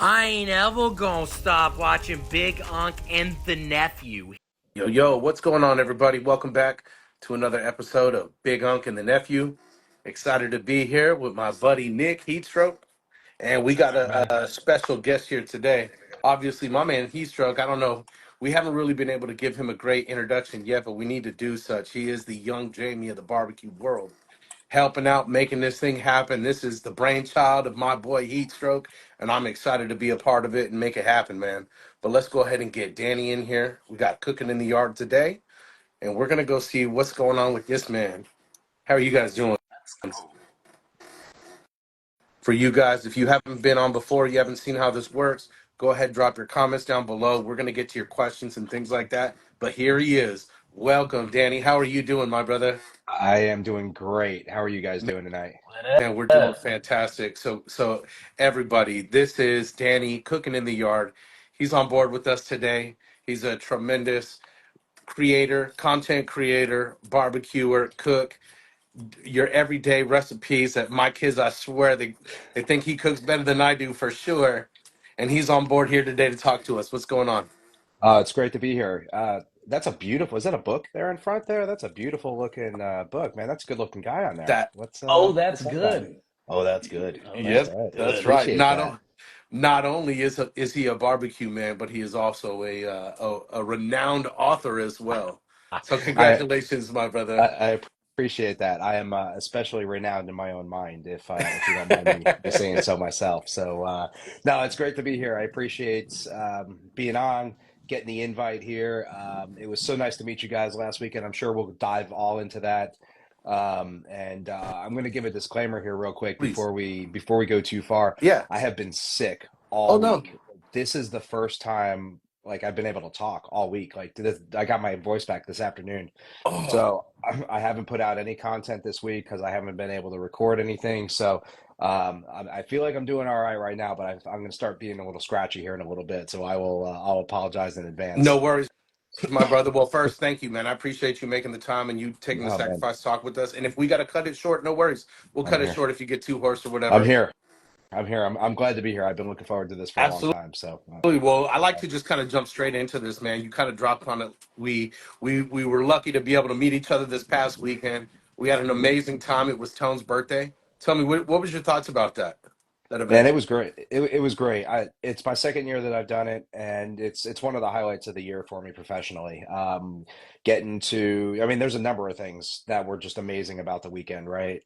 I ain't ever gonna stop watching Big Unc and the Nephew. Yo, what's going on, everybody? Welcome back to another episode of Big Unc and the Nephew. Excited to be here with my buddy Nick Heatstroke, and we got Man. a special guest here today. Obviously, my man Heatstroke. I don't know, we haven't really been able to give him a great introduction yet, but we need to do such. He is the young Jamie of the barbecue world, helping out, making this thing happen. This is the brainchild of my boy Heatstroke, and I'm excited to be a part of it and make it happen, man. But let's go ahead and get Danny in here. We got cooking in the yard today, and we're gonna go see what's going on with this man. How are you guys doing? For you guys, if you haven't been on before, you haven't seen how this works, go ahead, drop your comments down below. We're gonna get to your questions and things like that. But here he is. Welcome, Danny. How are you doing, my brother? I am doing great. How are you guys doing tonight? And we're doing fantastic. So everybody, this is Danny cooking in the yard. He's on board with us today. He's a tremendous creator, content creator, barbecuer, cook. Your everyday recipes that my kids, I swear, they think he cooks better than I do for sure. And he's on board here today to talk to us. What's going on? It's great to be here. That's a beautiful, is that a book there in front there? That's a beautiful looking book, man. That's a good looking guy on there. That Oh, that's What's that about? good. Oh, that's good. Oh, That's that's Yep, right. that's good. right. Appreciate that. Not only is he a barbecue man, but he is also a renowned author as well. So I, congratulations, my brother. I appreciate that. I am especially renowned in my own mind, if you don't mind me saying so myself. So no, it's great to be here. I appreciate being on, getting the invite here. It was so nice to meet you guys last weekend. I'm sure we'll dive all into that. And I'm going to give a disclaimer here real quick Please. before we go too far. Yeah. I have been sick Oh all no. week. This is the first time like I've been able to talk all week. Like I got my voice back this afternoon. Oh, So I haven't put out any content this week because I haven't been able to record anything. So I feel like I'm doing all right now, but I'm going to start being a little scratchy here in a little bit. So I'll apologize in no advance. worries, my brother. Well, first, thank you, man. I appreciate you making the time and you taking the Oh man, sacrifice to talk with us. And if we got to cut it short, no worries. We'll I'm cut it here. short if you get too hoarse or I'm whatever. here. I'm here. I'm glad to be here. I've been looking forward to this for a long Absolutely. time. So Well, I like to just kind of jump straight into this, man. You kind of dropped on it. We were lucky to be able to meet each other this past weekend. We had an amazing time. It was Tone's birthday. Tell me, what was your thoughts about that man, event? it was great. It was great. It's my second year that I've done it, and it's one of the highlights of the year for me professionally. Getting to, I mean, there's a number of things that were just amazing about the weekend, right?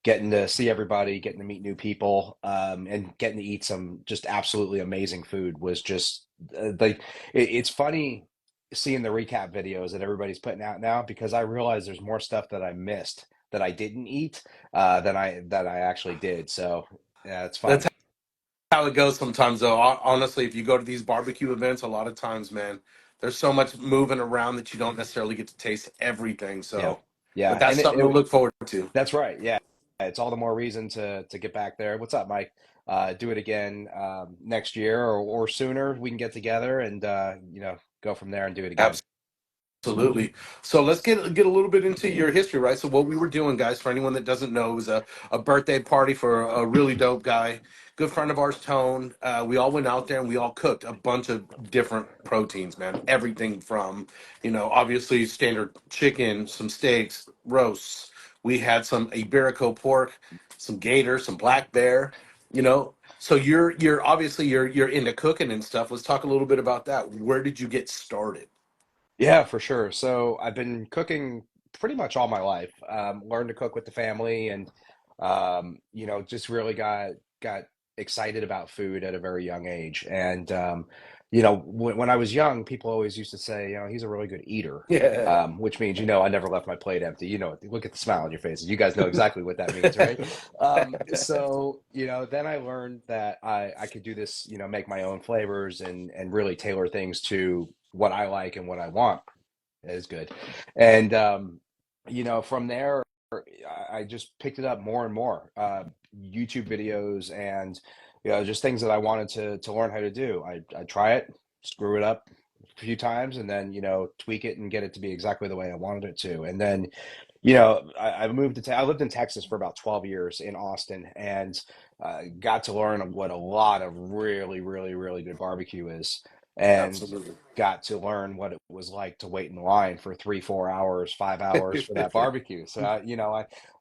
Getting to see everybody, getting to meet new people, and getting to eat some just absolutely amazing food was just like it's funny seeing the recap videos that everybody's putting out now because I realize there's more stuff that I missed that I didn't eat than I actually did. So. Yeah, it's That's fun. how it goes sometimes, though. Honestly, if you go to these barbecue events, a lot of times, man, there's so much moving around that you don't necessarily get to taste everything. Yeah. So, but Yeah. that's And something to look forward to. that's right. Yeah. It's all the more reason to get back there. What's up, Mike? Do it again next year or sooner. We can get together and go from there and do it again. Absolutely. So let's get a little bit into your history, right? So what we were doing, guys, for anyone that doesn't know, was a birthday party for a really dope guy, good friend of ours, Tone. We all went out there and we all cooked a bunch of different proteins, man. Everything from, obviously standard chicken, some steaks, roasts. We had some Iberico pork, some gator, some black bear, you know. So you're obviously you're into cooking and stuff. Let's talk a little bit about that. Where did you get started? Yeah, for sure. So I've been cooking pretty much all my life. Learned to cook with the family and just really got excited about food at a very young age. And when I was young, people always used to say, he's a really good eater, Yeah. which means, I never left my plate empty. Look at the smile on your faces. You guys know exactly what that means, right? Then I learned that I could do this, make my own flavors and really tailor things to what I like and what I want. That is good. And from there, I just picked it up more and more. YouTube videos and just things that I wanted to learn how to do. I try it, screw it up a few times, and then tweak it and get it to be exactly the way I wanted it to. And then I moved I lived in Texas for about 12 years in Austin, and got to learn what a lot of really, really, really good barbecue is, and Absolutely. got to learn what it was like to wait in line for 3, 4 hours, 5 hours for that barbecue. So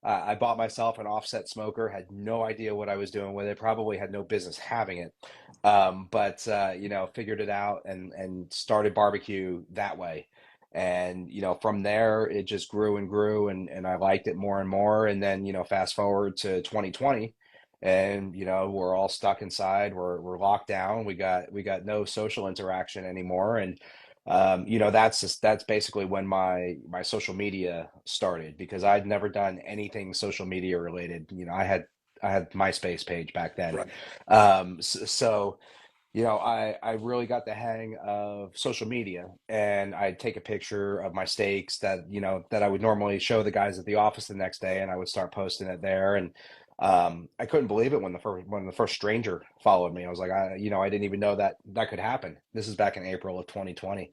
I bought myself an offset smoker, had no idea what I was doing with it, probably had no business having it, but figured it out and started barbecue that way. And from there it just grew and grew, and I liked it more and more. And then fast forward to 2020, and we're all stuck inside, we're locked down, we got no social interaction anymore. And that's basically when my social media started, because I'd never done anything social media related. I had MySpace page back then. Right. So I really got the hang of social media, and I'd take a picture of my steaks that I would normally show the guys at the office the next day, and I would start posting it there. And I couldn't believe it when the first stranger followed me. I was like, I didn't even know that that could happen. This is back in April of 2020,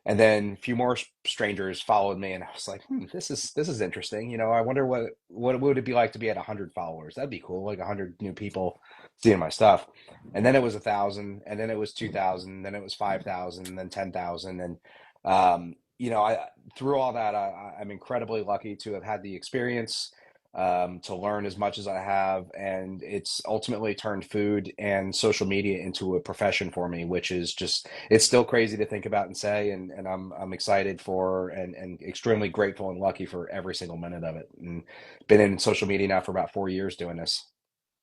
and then a few more strangers followed me, and I was like, this is interesting. I wonder what would it be like to be at 100 followers? That'd be cool, like 100 new people seeing my stuff. And then it was 1,000, and then it was 2,000, then it was 5,000, and then 10,000. And I through all that, I'm incredibly lucky to have had the experience, to learn as much as I have, and it's ultimately turned food and social media into a profession for me, which is just, it's still crazy to think about and say. And I'm excited for, and extremely grateful and lucky for every single minute of it, and been in social media now for about 4 years doing this.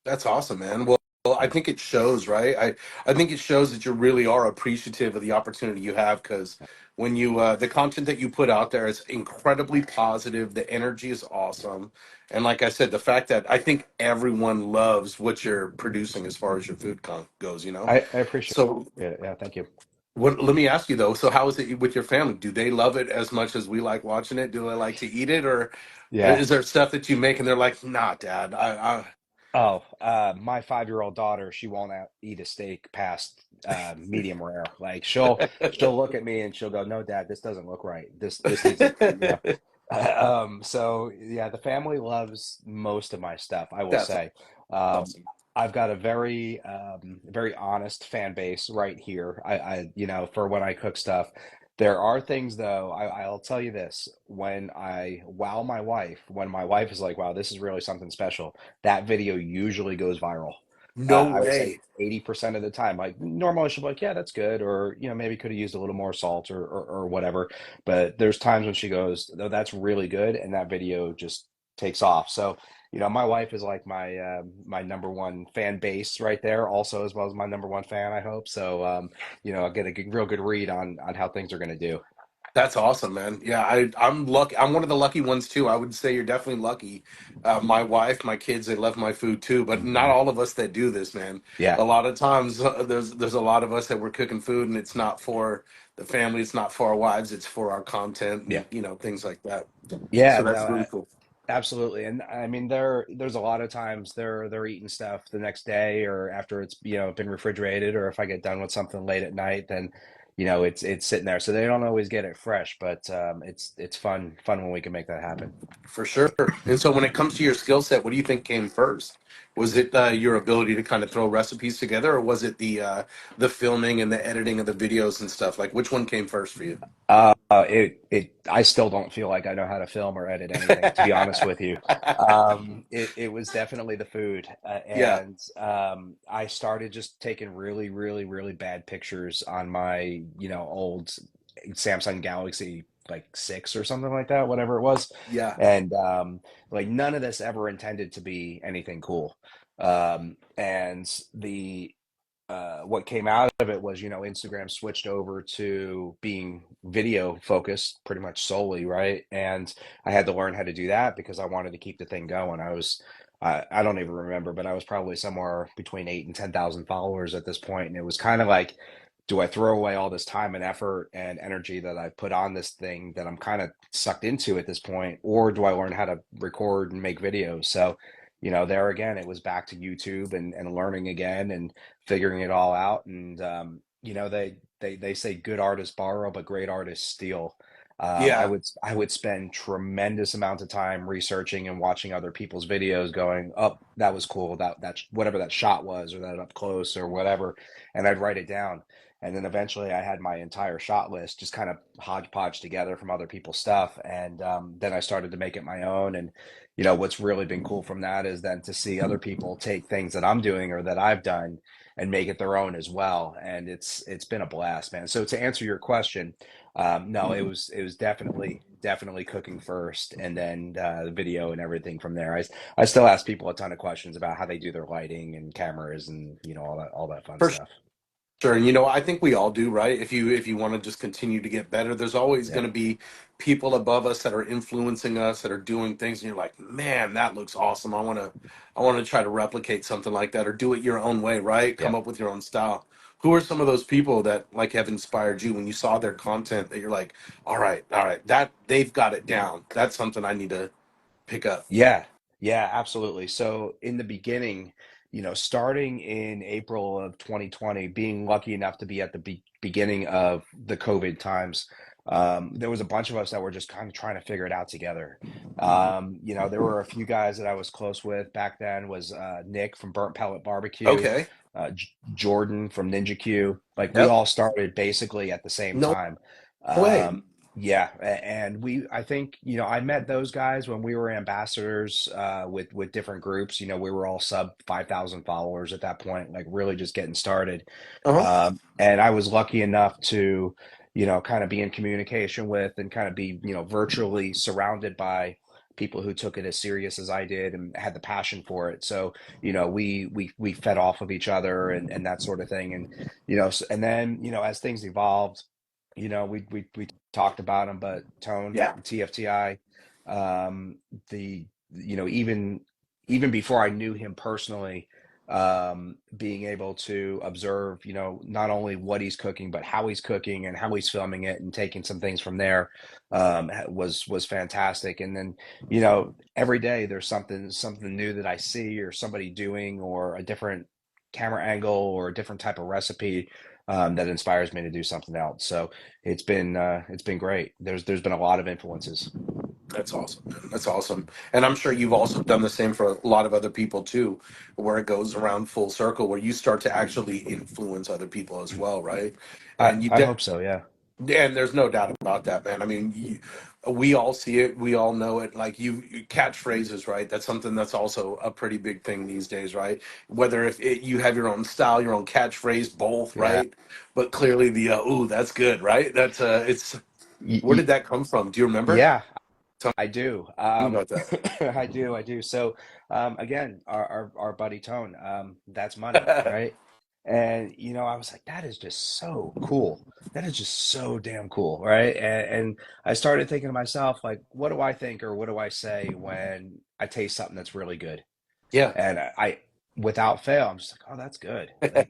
That's awesome, man. Well, I think it shows, right? I think it shows that you really are appreciative of the opportunity you have, because when the content that you put out there is incredibly positive, the energy is awesome, and like I said, the fact that I think everyone loves what you're producing as far as your food goes, you know. I appreciate So, it. Yeah, thank you. let me ask you though. So, how is it with your family? Do they love it as much as we like watching it? Do they like to eat it, or Yeah. is there stuff that you make and they're like, "Nah, Dad, Oh, my 5-year-old daughter, she won't eat a steak past medium rare. Like she'll look at me and she'll go, "No, Dad, this doesn't look right. This needs to, you know." So yeah, the family loves most of my stuff, I will That's say. Um, awesome. I've got a very honest fan base right here. For when I cook stuff. There are things though, I'll tell you this, when my wife is like, "Wow, this is really something special," that video usually goes viral. No I would say way. 80% of the time. Like normally she'll be like, "Yeah, that's good," or maybe could have used a little more salt, or whatever. But there's times when she goes, "No, that's really good," and that video just takes off. So my wife is like my number one fan base right there, also, as well as my number one fan, I hope. So I'll get a real good read on how things are going to do. That's awesome, man. Yeah, I'm lucky. I'm one of the lucky ones too. I would say you're definitely lucky. My wife, my kids, they love my food too, but not all of us that do this, man. Yeah. A lot of times, there's a lot of us that we're cooking food, and it's not for the family, it's not for our wives, it's for our content, Yeah. and things like that. Yeah, So that's no, really cool. absolutely. And I mean, there's a lot of times they're eating stuff the next day, or after it's been refrigerated, or if I get done with something late at night, then it's sitting there. So they don't always get it fresh, but it's fun when we can make that happen. For sure. And so when it comes to your skill set, what do you think came first? Was it your ability to kind of throw recipes together, or was it the filming and the editing of the videos and stuff? Like, which one came first for you? I still don't feel like I know how to film or edit anything, to be honest with you. It was definitely the food, Yeah. and I started just taking really, really, really bad pictures on my old Samsung Galaxy, like 6 or something like that, whatever it was. Yeah. And like none of this ever intended to be anything cool. And the what came out of it was, Instagram switched over to being video focused pretty much solely, right? And I had to learn how to do that because I wanted to keep the thing going. I don't even remember, but I was probably somewhere between 8 and 10,000 followers at this point, and it was kind of like, do I throw away all this time and effort and energy that I put on this thing that I'm kind of sucked into at this point, or do I learn how to record and make videos? So, there again, it was back to YouTube and learning again and figuring it all out. And they say good artists borrow, but great artists steal. Yeah. I would spend tremendous amounts of time researching and watching other people's videos, going, "Oh, that was cool. That whatever that shot was, or that up close, or whatever," and I'd write it down. And then eventually, I had my entire shot list just kind of hodgepodge together from other people's stuff, and then I started to make it my own. And what's really been cool from that is then to see other people take things that I'm doing or that I've done and make it their own as well. And it's been a blast, man. So to answer your question, no, it was definitely cooking first, and then the video and everything from there. I still ask people a ton of questions about how they do their lighting and cameras and all that fun For stuff. sure. And I think we all do, right? If you want to just continue to get better, there's always Yeah. going to be people above us that are influencing us, that are doing things, and you're like, man, that looks awesome. I want to try to replicate something like that, or do it your own way, right? Come Yeah. up with your own style. Who are some of those people that like have inspired you when you saw their content that you're like, all right, that they've got it down. That's something I need to pick up. Yeah, yeah, absolutely. So in the beginning, starting in April of 2020, being lucky enough to be at the beginning of the COVID times, there was a bunch of us that were just kind of trying to figure it out together. There were a few guys that I was close with back then. Was Nick from Burnt Pellet Barbecue, Okay. Jordan from Ninja Q. Like we Yep. all started basically at the same No time. way. Um, yeah, and I think, I met those guys when we were ambassadors with different groups. We were all sub 5,000 followers at that point, like really just getting started. Uh-huh. And I was lucky enough to, kind of be in communication with and kind of be, virtually surrounded by people who took it as serious as I did and had the passion for it. So, we fed off of each other and that sort of thing. And, and then, as things evolved, we talked about them, but Tone, Yeah. TFTI, um, the even before I knew him personally, being able to observe, not only what he's cooking, but how he's cooking and how he's filming it and taking some things from there, was fantastic. And then, every day there's something new that I see or somebody doing or a different camera angle or a different type of recipe, that inspires me to do something else. So it's been great. There's been a lot of influences. That's awesome, man. That's awesome. And I'm sure you've also done the same for a lot of other people too, where it goes around full circle, where you start to actually influence other people as well, right? I And you I de- hope so. Yeah. and there's no doubt about that, man. I mean, we all see it, we all know it. Like you catchphrases, right? That's something that's also a pretty big thing these days, right? Whether if you have your own style, your own catchphrase, both, Yeah. right? But clearly the ooh, that's good, right? That's it's Y- where y- did that come from? Do you remember? yeah. Tell I do. me about that. I do. So, again, our buddy Tone, that's money, right? And I was like, that is just so cool. That is just so damn cool, right? And I started thinking to myself, like, what do I think or what do I say when I taste something that's really good? Yeah. And without fail, I'm just like, oh, that's good. Like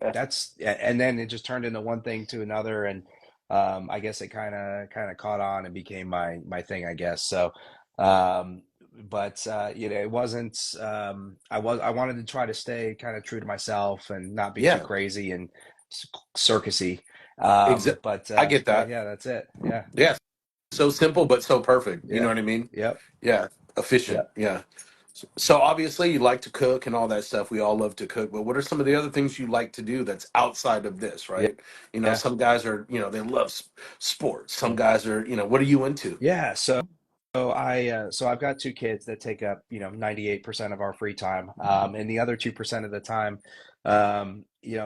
and then it just turned into one thing to another, and I guess it kind of caught on and became my thing, I guess. So, um, but it wasn't. I wanted to try to stay kind of true to myself and not be too Yeah. crazy and circusy. Exactly. But I get but that. yeah, that's it. Yeah, Yeah. So simple, but so perfect. You know yeah, what I mean? yep, Yeah. Efficient. yep, Yeah. So obviously you like to cook and all that stuff. We all love to cook, but what are some of the other things you like to do that's outside of this, yeah, right? yeah. Some guys are, they love sports. Some guys are, what are you into? Yeah, so I've got two kids that take up 98% of our free time, and the other 2% of the time,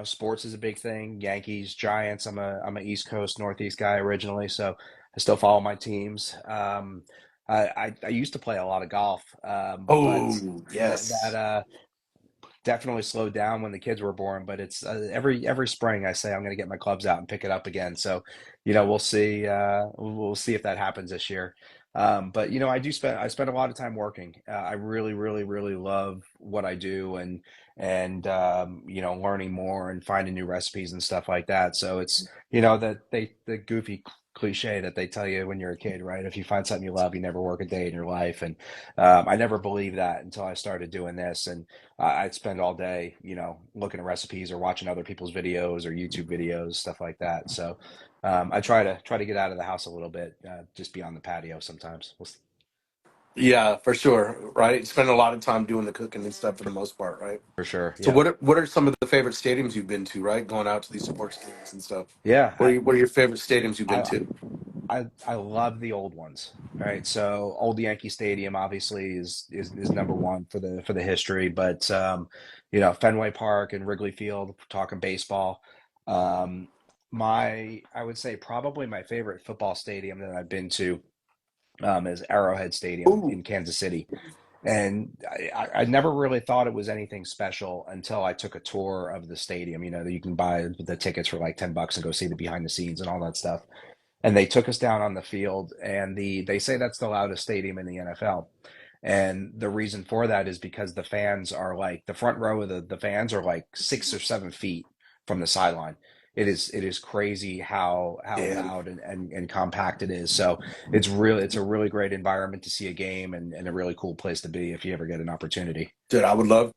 sports is a big thing. Yankees, Giants. I'm a East Coast Northeast guy originally, so I still follow my teams. I used to play a lot of golf, but Oh, that yes. definitely slowed down when the kids were born. But it's every spring I say I'm going to get my clubs out and pick it up again. So, we'll see. We'll see if that happens this year. But I spend a lot of time working. I really, really, really love what I do, and learning more and finding new recipes and stuff like that. So it's the goofy cliche that they tell you when you're a kid, right? If you find something you love, you never work a day in your life. And I never believed that until I started doing this. And I'd spend all day, looking at recipes or watching other people's videos or YouTube videos, stuff like that. So I try to get out of the house a little bit, just be on the patio sometimes. Yeah, for sure. Right. Spend a lot of time doing the cooking and stuff for the most part. Right. For sure. So Yeah. what are some of the favorite stadiums you've been to? Right. Going out to these sports games and stuff. Yeah. What are your favorite stadiums you've been I, to? I love the old ones. Right. So old Yankee Stadium obviously is number one for the history, but Fenway Park and Wrigley Field, talking baseball. Um, I would say probably my favorite football stadium that I've been to is Arrowhead Stadium Ooh, in Kansas City. And I never really thought it was anything special until I took a tour of the stadium. You can buy the tickets for like $10 and go see the behind the scenes and all that stuff. And they took us down on the field, and they say that's the loudest stadium in the NFL. And the reason for that is because the fans are like the front row of the fans are like 6 or 7 feet from the sideline. It is crazy how damn, loud and compact it is. So it's a really great environment to see a game and a really cool place to be if you ever get an opportunity. dude, I would love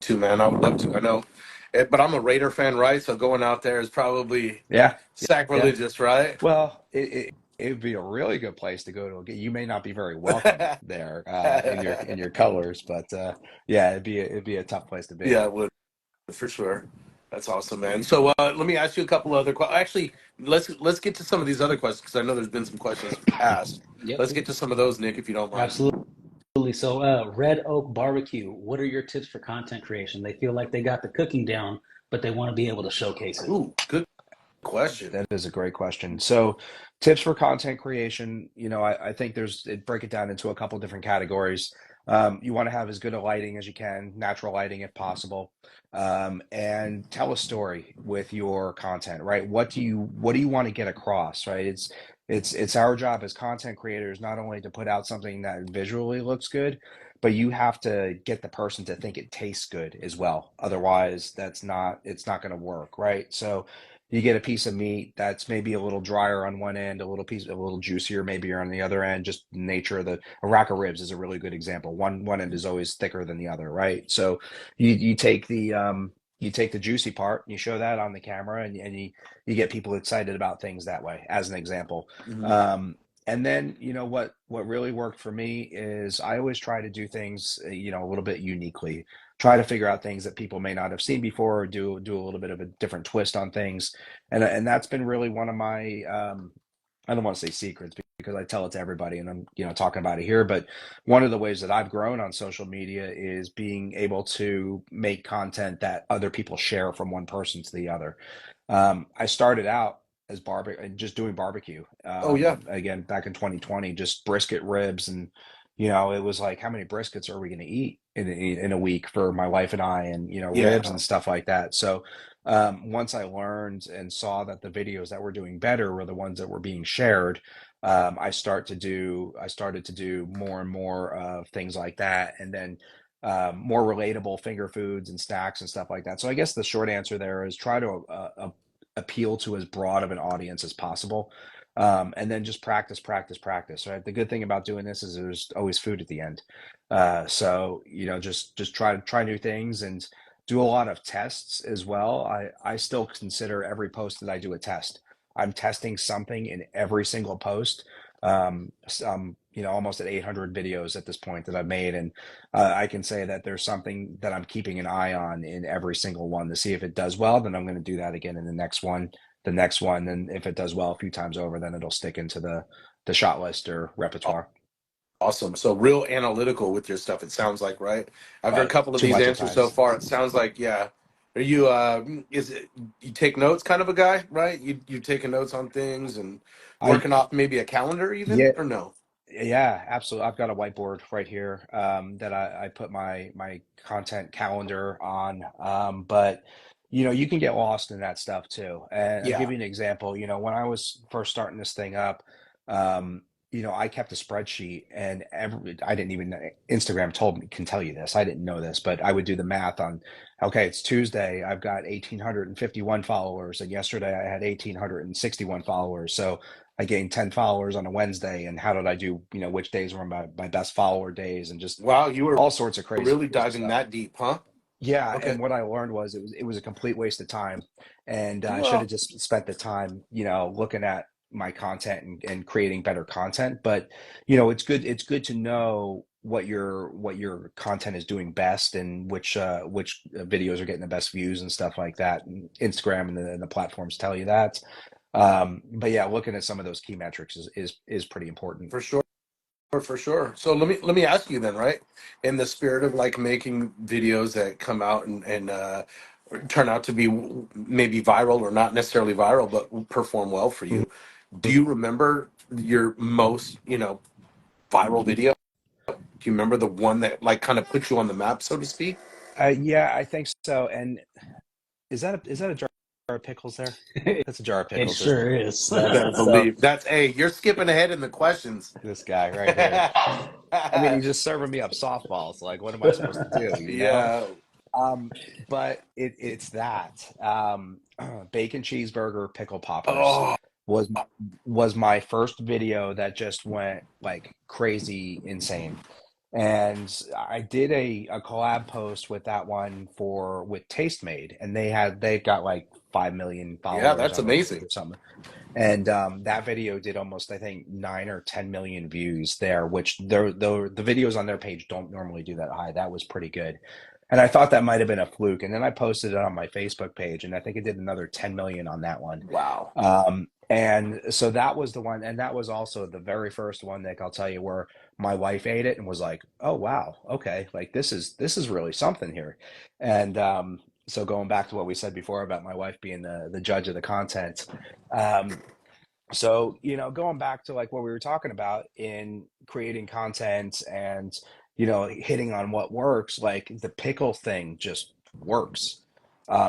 to, man. I would love to. I know, but I'm a Raider fan, right? So going out there is probably Yeah, yeah. sacrilegious, right? Well, it'd be a really good place to go to a game. You may not be very welcome there in your colors, but yeah, it'd be a tough place to be. Yeah, it would for sure. That's awesome, man. So let me ask you a couple other questions. Actually, let's get to some of these other questions because I know there's been some questions asked. Yep, Let's get to some of those, Nick, if you don't mind. absolutely. So, Red Oak Barbecue, what are your tips for content creation? They feel like they got the cooking down, but they want to be able to showcase it. Ooh, good question. That is a great question. So, tips for content creation, I think break it down into a couple different categories. You want to have as good a lighting as you can, natural lighting if possible, and tell a story with your content, right? What do you want to get across, right? It's our job as content creators not only to put out something that visually looks good, but you have to get the person to think it tastes good as well. Otherwise, it's not going to work, right? So you get a piece of meat that's maybe a little drier on one end, a little juicier maybe on the other end. Just nature of a rack of ribs is a really good example. One end is always thicker than the other, right? So you take the juicy part and you show that on the camera, and you get people excited about things that way, as an example. Mhm. And then what really worked for me is I always try to do things a little bit uniquely, try to figure out things that people may not have seen before, or do a little bit of a different twist on things. And that's been really one of my I don't want to say secrets because I tell it to everybody and I'm talking about it here, but one of the ways that I've grown on social media is being able to make content that other people share from one person to the other. I started out as just doing barbecue. Oh yeah, Again, back in 2020, just brisket ribs, and it was like, how many briskets are we going to eat in a week for my wife and I, and ribs yeah, and stuff like that. So once I learned and saw that the videos that were doing better were the ones that were being shared, I started to do more and more of things like that, and then more relatable finger foods and snacks and stuff like that. So I guess the short answer there is try to appeal to as broad of an audience as possible. And then just practice, practice, practice. Right. The good thing about doing this is there's always food at the end. So just try new things and do a lot of tests as well. I still consider every post that I do a test. I'm testing something in every single post. Almost at 800 videos at this point that I've made, and I can say that there's something that I'm keeping an eye on in every single one to see if it does well. Then I'm going to do that again in the next one, and if it does well a few times over, then it'll stick into the shot list or repertoire. awesome. So real analytical with your stuff. It sounds like, right? After a Right. couple of Too these much at answers so times. far, it sounds like, yeah. Are you is it you take notes kind of a guy, right? You taking notes on things and I working off maybe a calendar even Yeah, or no? yeah, absolutely. I've got a whiteboard right here that I put my content calendar on. But you can get lost in that stuff too. And I'll give Yeah. you an example. When I was first starting this thing up, um, I kept a spreadsheet, and I didn't even Instagram can tell you this. I didn't know this, but I would do the math on, okay, it's Tuesday. I've got 1,851 followers, and yesterday I had 1,861 followers. So I gained 10 followers on a Wednesday, and how did I do, which days were my best follower days, and just Wow, you were all sorts of crazy really diving stuff. that deep, huh? Yeah, Okay. and what I learned was it was a complete waste of time, and I should have Well, just spent the time, looking at my content and creating better content. But it's good to know what your content is doing best, and which videos are getting the best views and stuff like that. And Instagram and the platforms tell you that. But yeah, looking at some of those key metrics is pretty important. for sure. For sure. So let me ask you then, right? In the spirit of like making videos that come out and turn out to be maybe viral or not necessarily viral, but perform well for you. Do you remember your most, viral video? Do you remember the one that like kind of put you on the map, so to speak? Yeah, I think so. And is that a jar of pickles there? That's a jar of It pickles, isn't sure it? is. You better So believe that's hey, you're skipping ahead in the questions. this guy right here. I mean, he's just serving me up softballs. Like, what am I supposed to do? Yeah. Um, but it's that bacon cheeseburger pickle poppers Oh, was was my first video that just went like crazy insane. And I did a collab post with that one with Tastemade, and they've got like 5 million yeah, followers that's on amazing. or something. And that video did almost, I think, 9 or 10 million views there, which the videos on their page don't normally do that high. That was pretty good. And I thought that might have been a fluke. And then I posted it on my Facebook page, and I think it did another 10 million on that one. Wow. And so that was the one, and that was also the very first one, Nick, I'll tell you, where my wife ate it and was like, "Oh wow, okay, like this is really something here." And so going back to what we said before about my wife being the judge of the content, um, so, going back to like what we were talking about in creating content and, hitting on what works, like the pickle thing just works.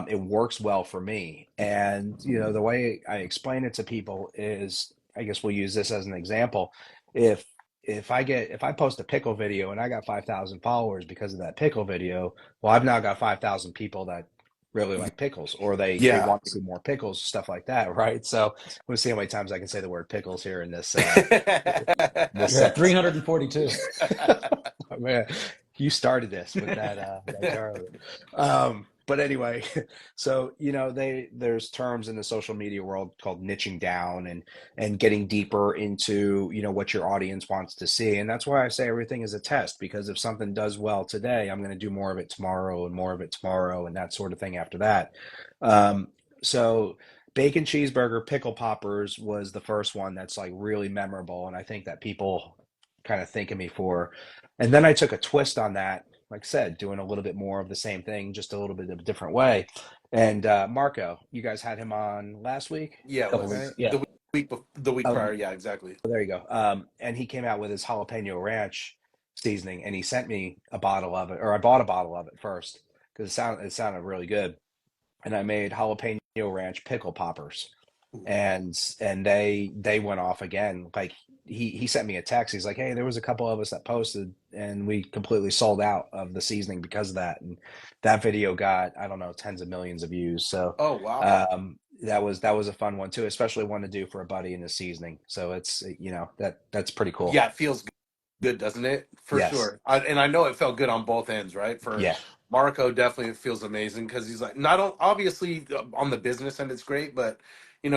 It works well for me. And, the way I explain it to people is, I guess we'll use this as an example. If if I post a pickle video and I got 5,000 followers because of that pickle video, well, I've now got 5,000 people that really like pickles, or they Yeah. want to see more pickles, stuff like that, right? So we'll see how many times I can say the word pickles here in this this You're at sentence. 342. Oh, man, you started this with that jar. But anyway, so there's terms in the social media world called niching down and getting deeper into what your audience wants to see, and that's why I say everything is a test, because if something does well today, I'm going to do more of it tomorrow and more of it tomorrow and that sort of thing after that. Um, so bacon cheeseburger pickle poppers was the first one that's like really memorable, and I think that people kind of think of me for. And then I took a twist on that, like I said, doing a little bit more of the same thing, just a little bit of a different way. And Marco, you guys had him on last week, Yeah, a couple was weeks. Weeks. Yeah. the week Oh, prior. Yeah, exactly. there you go. And he came out with his jalapeno ranch seasoning, and he sent me a bottle of it, or I bought a bottle of it first because it sounded really good. And I made jalapeno ranch pickle poppers, and they went off again. Like he sent me a text. He's like, "Hey, there was a couple of us that posted, and we completely sold out of the seasoning because of that." And that video got, I don't know, tens of millions of views. So Oh wow. that was a fun one too, especially one to do for a buddy in the seasoning. So it's that's pretty cool. Yeah, it feels good, doesn't it? For Yes. sure. And I know it felt good on both ends, right? For Yeah. Marco, definitely it feels amazing because he's like obviously on the business end it's great, but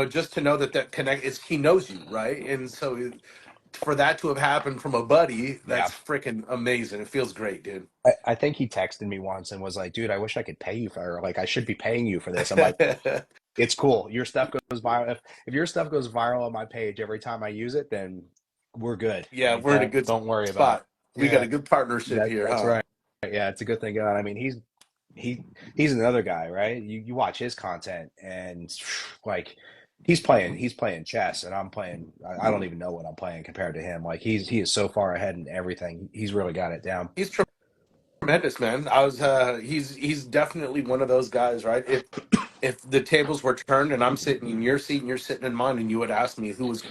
just to know that connect is he knows you, right? And so for that to have happened from a buddy, Yeah. that's freaking amazing. It feels great, dude. I think he texted me once and was like, "Dude, I wish I could pay you for, like, I should be paying you for this." I'm like, it's cool. Your stuff goes viral. If your stuff goes viral on my page every time I use it, then we're good. Yeah, Like, we're in a good don't worry about it. spot. We got Yeah, a good partnership here, that's huh? right. Yeah, it's a good thing going. I mean, he's another guy, right? You watch his content, and like he's playing chess, and I'm playing. I don't even know what I'm playing compared to him. Like he is so far ahead in everything. He's really got it down. He's tremendous, man. He's definitely one of those guys, right? If the tables were turned and I'm sitting in your seat and you're sitting in mine and you would ask me who was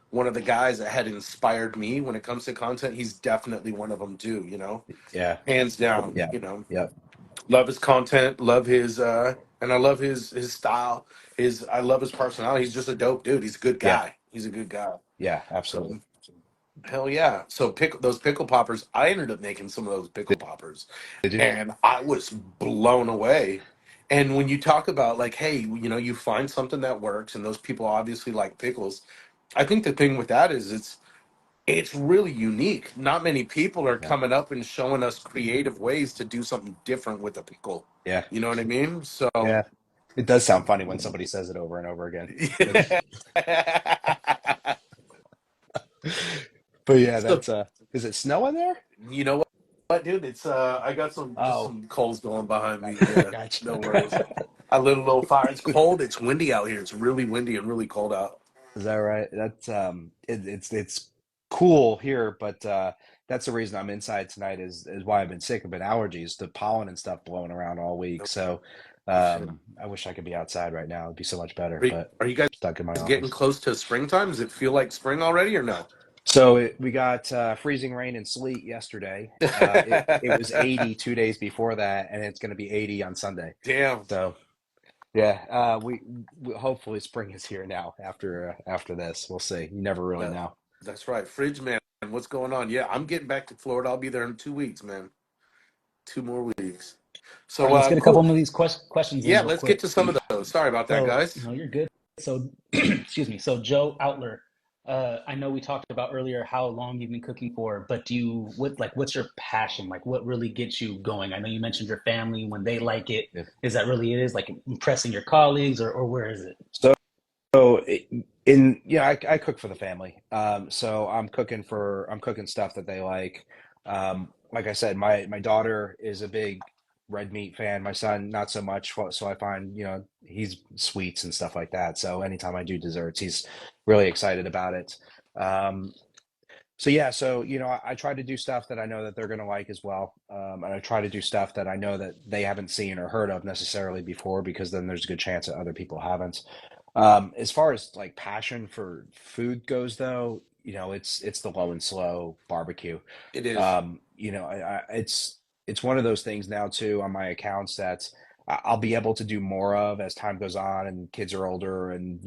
one of the guys that had inspired me when it comes to content, he's definitely one of them too, Yeah, hands down, yeah, yeah. love his content, love his and I love his style, I love his personality. He's just a dope dude. He's a good Yeah. guy, He's a good guy. Yeah, absolutely. So hell yeah. So those pickle poppers, I ended up making some of those pickle poppers Did you? and I was blown away. And when you talk about like, hey, you find something that works and those people obviously like pickles. I think the thing with that is it's really unique. Not many people are Yeah. coming up and showing us creative ways to do something different with a pickle. Yeah. You know what I mean? So Yeah. It does sound funny when somebody says it over and over again. But yeah, so that's is it snowing there? you know what, dude? It's I got just Oh, some coals going behind me. Yeah, no worries. gotcha. I lit a little fire. It's cold. It's windy out here. It's really windy and really cold out. Is that right? That's it's cool here, but that's the reason I'm inside tonight is why I've been sick. I've been allergies to pollen and stuff blowing around all week. So Oh, shit. I wish I could be outside right now. It'd be so much better, Are you, but are you guys stuck in my getting office. close to springtime? Does it feel like spring already or no? So we got freezing rain and sleet yesterday. It was 80 2 days before that, and it's going to be 80 on Sunday. Damn. So yeah, we hopefully spring is here now after this. We'll see. You never really Well, know. that's right. Fridge man, what's going on? Yeah, I'm getting back to Florida. I'll be there in 2 weeks, man. 2 more weeks. All So right, let's get a couple cool. of these questions in Yeah, real let's get quick. to some of those. Sorry about that, So, guys. no, you're good. So, excuse me. So, Joe Outler, I know we talked about earlier how long you've been cooking for, but what's your passion? Like, what really gets you going? I know you mentioned your family when they like it. Yeah. Is that really it? Is like impressing your colleagues, or where is it? So I cook for the family. So I'm cooking stuff that they like. Like I said, my daughter is a big red meat fan. My son, not so much. So I find, he's sweets and stuff like that. So anytime I do desserts, he's really excited about it. Um, so yeah, I try to do stuff that I know that they're going to like as well. And I try to do stuff that I know that they haven't seen or heard of necessarily before, because then there's a good chance that other people haven't. As far as like passion for food goes, though, it's the low and slow barbecue. It is. It's one of those things now too on my accounts that I'll be able to do more of as time goes on and kids are older, and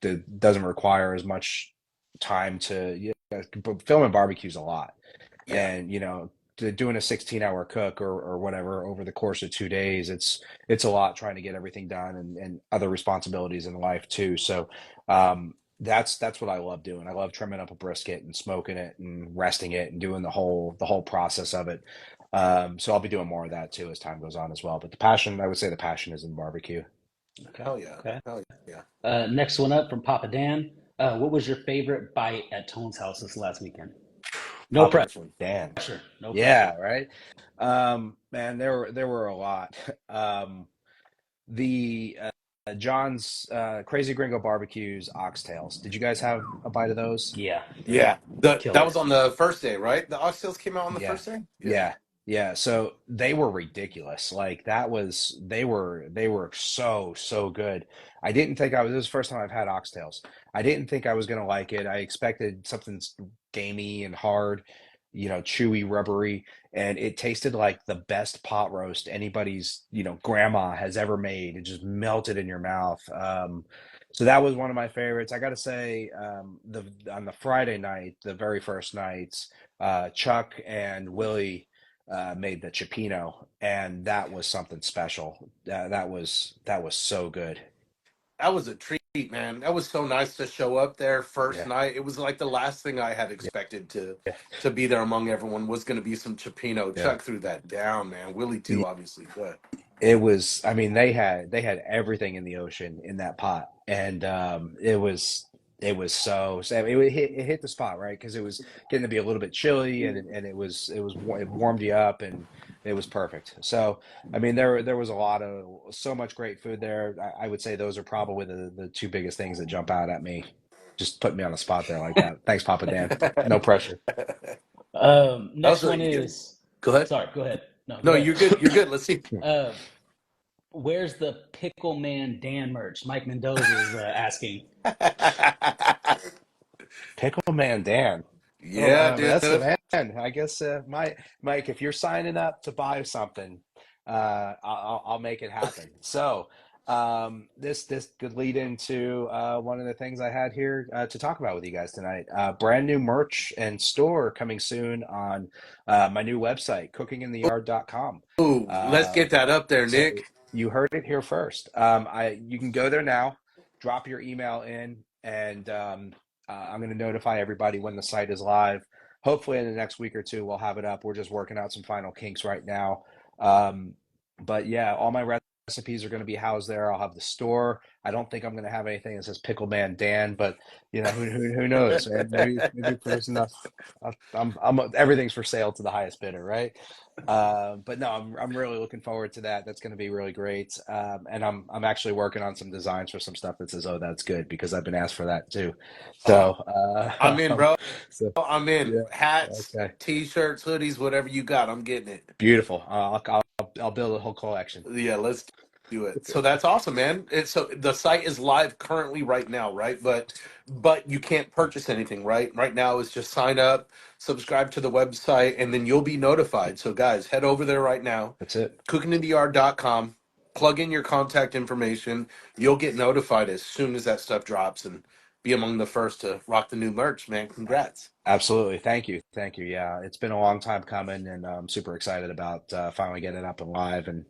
it doesn't require as much time to but filming barbecues a lot, Yeah. and doing a 16-hour cook or whatever over the course of 2 days, it's a lot trying to get everything done, and other responsibilities in life too. So that's what I love doing. I love trimming up a brisket and smoking it and resting it and doing the whole process of it. So I'll be doing more of that too as time goes on as well. But I would say the passion is in barbecue. Okay. Hell yeah. Okay. Hell yeah. Next one up from Papa Dan. What was your favorite bite at Tone's house this last weekend? No Papa Dan. pressure. No Yeah, pressure. right. Man, there were a lot. The John's Crazy Gringo Barbecues oxtails. Did you guys have a bite of those? Yeah. Yeah. That was Killers. on the first day, right? The oxtails came out on the Yeah. first day? Yeah. Yeah. Yeah. So they were ridiculous. Like they were so good. I didn't think this was the first time I've had oxtails. I didn't think I was gonna like it. I expected something gamey and hard, chewy, rubbery, and it tasted like the best pot roast anybody's, grandma has ever made. It just melted in your mouth. So that was one of my favorites. I got to say, the on the Friday night, the very first night, Chuck and Willie made the cioppino, and that was something special. That was so good. That was a treat, man. That was so nice to show up there first Yeah, night. It was like the last thing I had yeah, expected to yeah, to be there among everyone was going to be some Chipino. yeah. Chuck threw that down, man. Willie too, obviously, but It was, I mean, they had everything in the ocean in that pot, and it was so it hit the spot right because it was getting to be a little bit chilly, and it warmed you up, and it was perfect. So I mean, there was so much great food there. I would say those are probably the two biggest things that jump out at me. Just putting me on the spot there like that. Thanks, Papa Dan. No pressure. that Next was one a is, go ahead. sorry, go ahead. No, No, go ahead. you're good. You're good. Let's see. Uh, where's the Pickle Man Dan merch? Mike Mendoza is asking. Pickle Man Dan. Oh, Yeah, that's the dude. man. I guess, Mike, if you're signing up to buy something, I'll make it happen. So, This could lead into one of the things I had here to talk about with you guys tonight. Brand new merch and store coming soon on my new website, cookingintheyard.com. Ooh, let's Uh, get that up there, so Nick. you heard it here first. You can go there now, drop your email in, and I'm going to notify everybody when the site is live. Hopefully, in the next week or two, we'll have it up. We're just working out some final kinks right now. Um, but yeah, all my recipes are going to be housed there. I'll have the store. I don't think I'm going to have anything that says Pickle Man Dan, but who knows, man? Maybe if there's enough. Everything's for sale to the highest bidder, right? But no, I'm really looking forward to that. That's going to be really great. And I'm actually working on some designs for some stuff that says, "Oh, that's good," because I've been asked for that too. Uh, So, I'm in, bro. so I'm in. yeah, Hats, okay, t-shirts, hoodies, whatever you got, I'm getting it. beautiful. I'll build a whole collection. Yeah, let's do it. So that's awesome, man. So the site is live currently right now, right? But you can't purchase anything, right? Right now is just sign up, subscribe to the website, and then you'll be notified. So guys, head over there right now, That's it. cookingintheyard.com, plug in your contact information. You'll get notified as soon as that stuff drops and be among the first to rock the new merch, man. Congrats. Absolutely. Thank you. Yeah, it's been a long time coming, and I'm super excited about finally getting it up and live and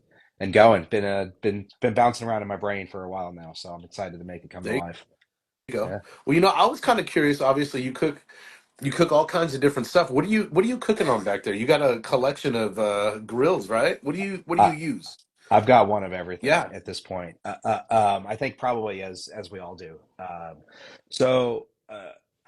going. Been bouncing around in my brain for a while now, so I'm excited to make it come to There life. you go. Yeah. Well, I was kind of curious. Obviously, you cook all kinds of different stuff. What are you cooking on back there? You got a collection of grills, right? What do you use? I've got one of everything Yeah. at this point. I think probably as we all do. So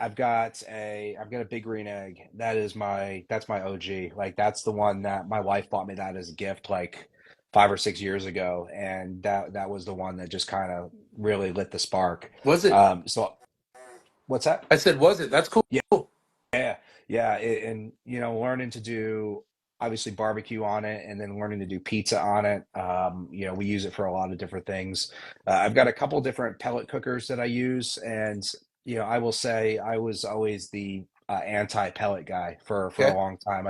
I've got a Big Green Egg. That's my OG. Like that's the one that my wife bought me that as a gift like 5 or 6 years ago, and that was the one that just kind of really lit the spark. Was it? So what's that? I said, was it? That's cool. Yeah. Yeah, yeah, and learning to do obviously barbecue on it, and then learning to do pizza on it. We use it for a lot of different things. I've got a couple different pellet cookers that I use, and I will say I was always the anti-pellet guy for a Okay. long time.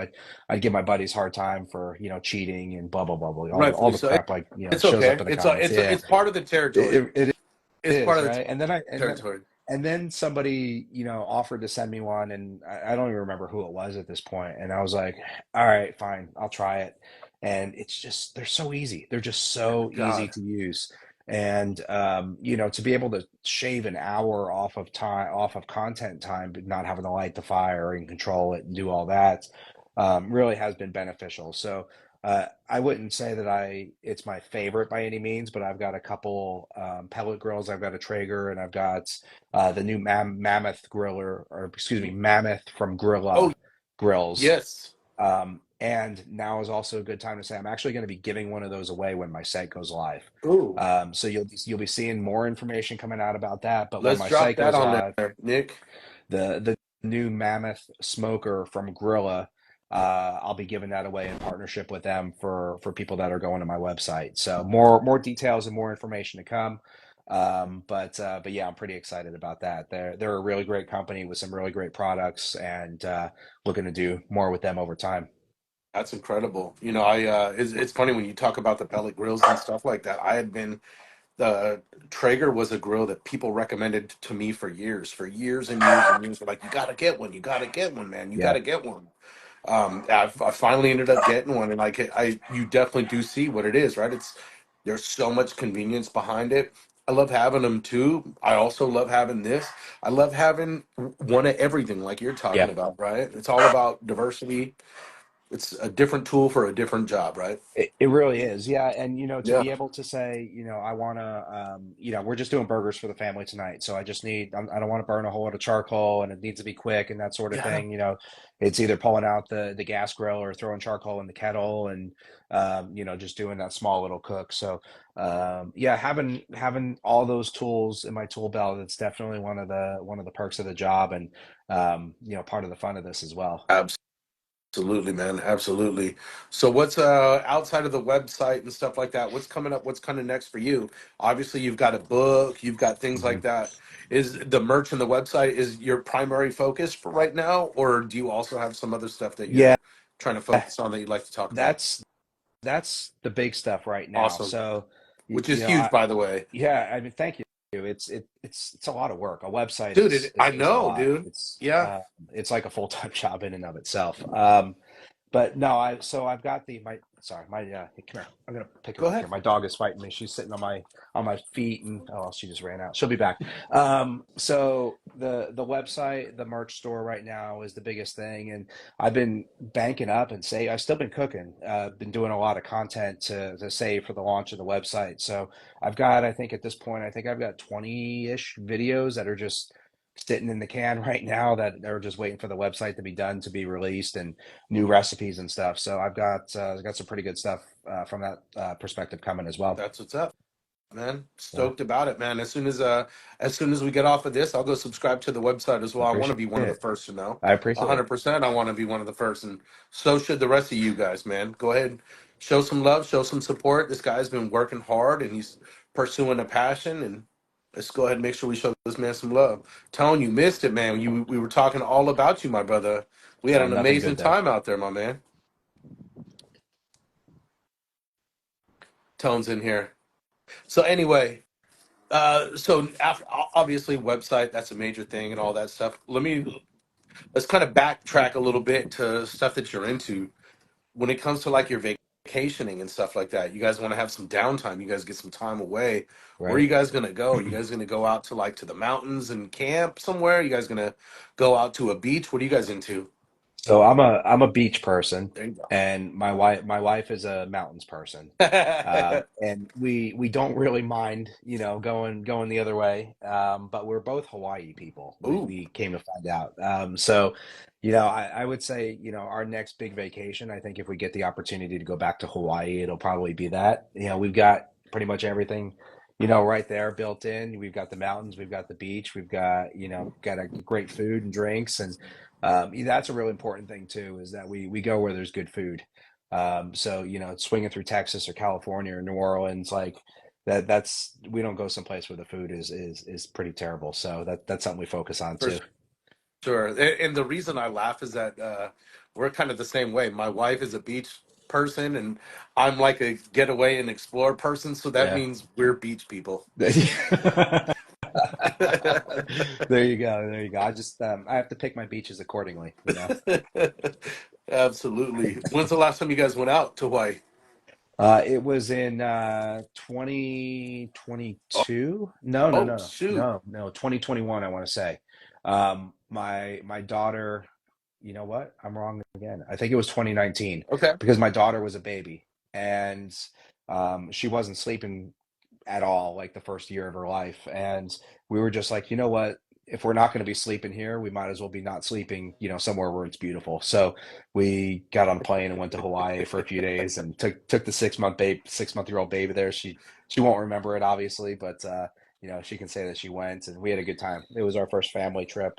I'd give my buddies a hard time for cheating and blah blah blah blah all Rightfully the so. crap like It's shows up okay. in the It's a, comments. it's a, Yeah, it's part of the territory. it It's part is, of the right? territory. And then somebody, offered to send me one, and I don't even remember who it was at this point. And I was like, all right, fine, I'll try it. And it's just, they're so easy. They're just so easy God, to use. And to be able to shave an hour off of content time, but not having to light the fire and control it and do all that, really has been beneficial. So I wouldn't say that it's my favorite by any means, but I've got a couple pellet grills. I've got a Traeger, and I've got the new Mammoth griller, or excuse me, Mammoth from oh Grilla grills. yes. And now is also a good time to say I'm actually going to be giving one of those away when my site goes live. Ooh, So you'll be seeing more information coming out about that. But when let's my drop site that goes on live, there, Nick. the new Mammoth smoker from Grilla. I'll be giving that away in partnership with them for people that are going to my website. So more details and more information to come. But yeah, I'm pretty excited about that. They're a really great company with some really great products, and looking to do more with them over time. That's incredible. It's funny when you talk about the pellet grills and stuff like that. I had been the Traeger was a grill that people recommended to me for years and years and years. They're like, you got to get one. You got to get one, man. You got Yeah, to get one. I finally ended up getting one, and you definitely do see what it is, right? There's so much convenience behind it. I love having them too. I also love having this. I love having one of everything, like you're talking yeah. about, right? It's all about diversity. It's a different tool for a different job, right? It really is, yeah. And to Yeah, be able to say, I want to, we're just doing burgers for the family tonight, so I don't want to burn a whole lot of charcoal, and it needs to be quick and that sort of yeah. thing. It's either pulling out the gas grill or throwing charcoal in the kettle, and just doing that small little cook. So, yeah, having all those tools in my tool belt, it's definitely one of the perks of the job, and part of the fun of this as well. Absolutely, man. Absolutely. So what's outside of the website and stuff like that? What's coming up? What's kind of next for you? Obviously, you've got a book, you've got things like Mhm. that. Is the merch and the website is your primary focus for right now, or do you also have some other stuff that Yeah, you're trying to focus on that you'd like to talk about? that's the big stuff right now. Awesome. So which You is know, huge, by the way. yeah, I mean, thank you. It's a lot of work. A website Dude, I is a know, lot. dude. Yeah. It's like a full-time job in and of itself. But no, I've got my sorry, my hey, come here. I'm gonna pick Go her up ahead. here. My dog is fighting me. She's sitting on my feet, and oh, she just ran out. She'll be back. So the website, the merch store right now is the biggest thing, and I've been banking up and say I've still been cooking. Been doing a lot of content to save for the launch of the website. So I've got, I think at this point, I think I've got 20-ish videos that are just sitting in the can right now that are just waiting for the website to be done to be released and new recipes and stuff. So I've got some pretty good stuff from that perspective coming as well. That's what's up, man. Yeah, Stoked about it, man. As soon as we get off of this, I'll go subscribe to the website as I well. I want to appreciate be one of the it. first to know. I appreciate it. 100%. I want to be one of the first, and so should the rest of you guys, man. Go ahead, show some love, show some support. This guy's been working hard, and he's pursuing a passion. And let's go ahead and make sure we show this man some love. Tone, you missed it, man. We were talking all about you, my brother. We had Oh, an nothing amazing good though. time out there, my man. Tone's in here. So anyway, so after, obviously website, that's a major thing and all that stuff. Let's kind of backtrack a little bit to stuff that you're into when it comes to like your vacationing and stuff like that. You guys want to have some downtime. You guys get some time away. Where are Right. you guys gonna go? Are you guys gonna go out to like to the mountains and camp somewhere? Are you guys gonna go out to a beach? What are you guys into? So I'm a beach person, There you and my wife is a mountains person. go. And we don't really mind, you know, going the other way. But we're both Hawaii people. Ooh, We came to find out. So, you know, I would say, you know, our next big vacation, I think if we get the opportunity to go back to Hawaii, it'll probably be that. You know, we've got pretty much everything, you know, right there built in. We've got the mountains, we've got the beach, we've got, you know, got a great food and drinks, and that's a really important thing too, is that we go where there's good food. So, you know, swinging through Texas or California or New Orleans, like that's we don't go someplace where the food is pretty terrible. So that's something we focus on for too. sure. And the reason I laugh is that we're kind of the same way. My wife is a beach person, and I'm like a getaway and explore person. So that Yeah. means we're beach people. There you go. There you go. I have to pick my beaches accordingly, you know. Absolutely. When's the last time you guys went out to Hawaii? It was in Oh, 2022. No, no, oh no, shoot. no, no, 2021, I want to say. My daughter, you know what? I'm wrong again. I think it was 2019 Okay. because my daughter was a baby, and she wasn't sleeping at all like the first year of her life. And we were just like, you know what? If we're not going to be sleeping here, we might as well be not sleeping, you know, somewhere where it's beautiful. So we got on a plane and went to Hawaii for a few days and took the 6-month-year-old baby there. She won't remember it obviously, but you know, she can say that she went, and we had a good time. It was our first family trip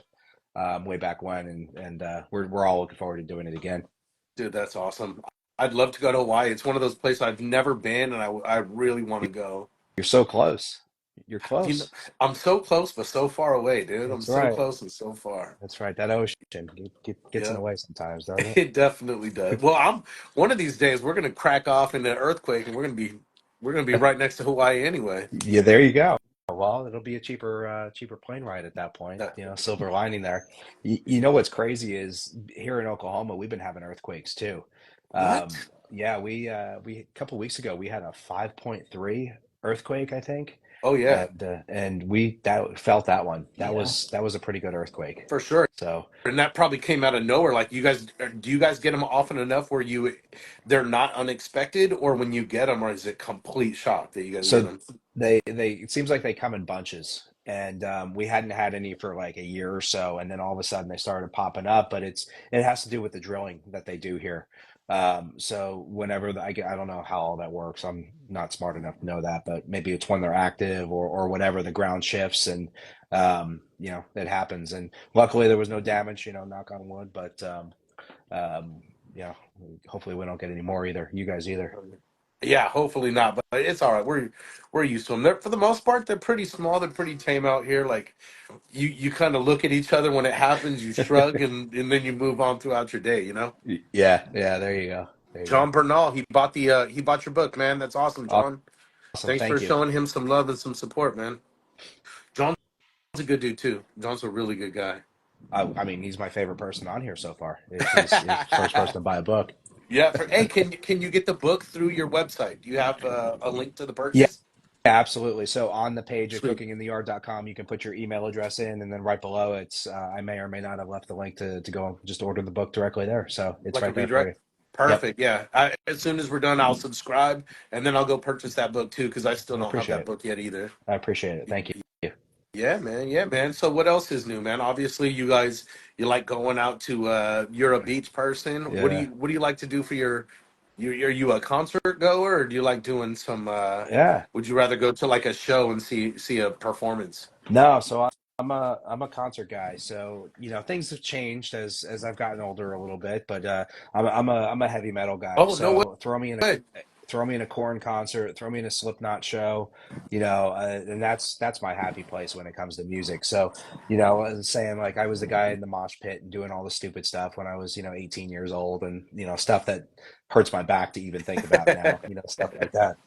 way back when, and we're all looking forward to doing it again. Dude, that's awesome. I'd love to go to Hawaii. It's one of those places I've never been, and I really want to go. You're so close. You're You know, close. I'm so close, but so far away, dude. I'm That's so right. close and so far. That's right. That ocean gets in Yeah. the way sometimes, doesn't it? It definitely does. Well, I'm one of these days we're gonna crack off in an earthquake, and we're gonna be right next to Hawaii anyway. Yeah, there you go. Well, it'll be a cheaper plane ride at that point. That, You know, silver lining there. You know what's crazy is here in Oklahoma, we've been having earthquakes too. what? Yeah, we a couple weeks ago we had a 5.3 earthquake, I think, Oh yeah, and we that felt that one. Yeah. That was a pretty good earthquake. for sure. So. And that probably came out of nowhere. Like you guys, do you guys get them often enough where they're not unexpected, or when you get them, or is it complete shock that you guys get So them? they it seems like they come in bunches, and we hadn't had any for like a year or so, and then all of a sudden they started popping up. But it has to do with the drilling that they do here. So whenever I don't know how all that works. I'm not smart enough to know that, but maybe it's when they're active or whatever. The ground shifts, and you know, it happens. And luckily there was no damage. You know, knock on wood. But yeah, hopefully we don't get any more either. You guys either. Yeah, hopefully not, but it's all right. We're used to them. They're, for the most part, they're pretty small. They're pretty tame out here. Like you kind of look at each other when it happens, you shrug, and then you move on throughout your day. You know. Yeah, yeah, there you go. There you go. John Bernal, he bought your book, man. That's awesome, Awesome. John. Thanks for Thank you. showing him some love and some support, man. John's a good dude too. John's a really good guy. I mean, he's my favorite person on here so far. He's the first person to buy a book. Yeah. Hey, can you get the book through your website? Do you have a link to the Yeah, purchase? absolutely. So on the page at Sweet. cookingintheyard.com, you can put your email address in, and then right below it's I may or may not have left the link to go just order the book directly there. So it's Like a right there for you. redirect? Yep, Perfect. Yeah. As soon as we're done, I'll subscribe and then I'll go purchase that book too because I still I don't have appreciate that it. book yet either. I appreciate it. Thank you. Yeah, man. Yeah, man. So what else is new, man? Obviously, you guys you like going out to you're a beach person. Yeah, What do you like to do for your are you a concert goer or do you like doing some yeah. would you rather go to like a show and see a performance? No, so I'm a concert guy. So things have changed as I've gotten older a little bit, but I'm a heavy metal guy. Oh, no So way. throw me in a Korn concert, throw me in a Slipknot show, and that's my happy place when it comes to music. So I was saying, like, I was the guy in the mosh pit and doing all the stupid stuff when I was 18 years old, and stuff that hurts my back to even think about now, stuff like that.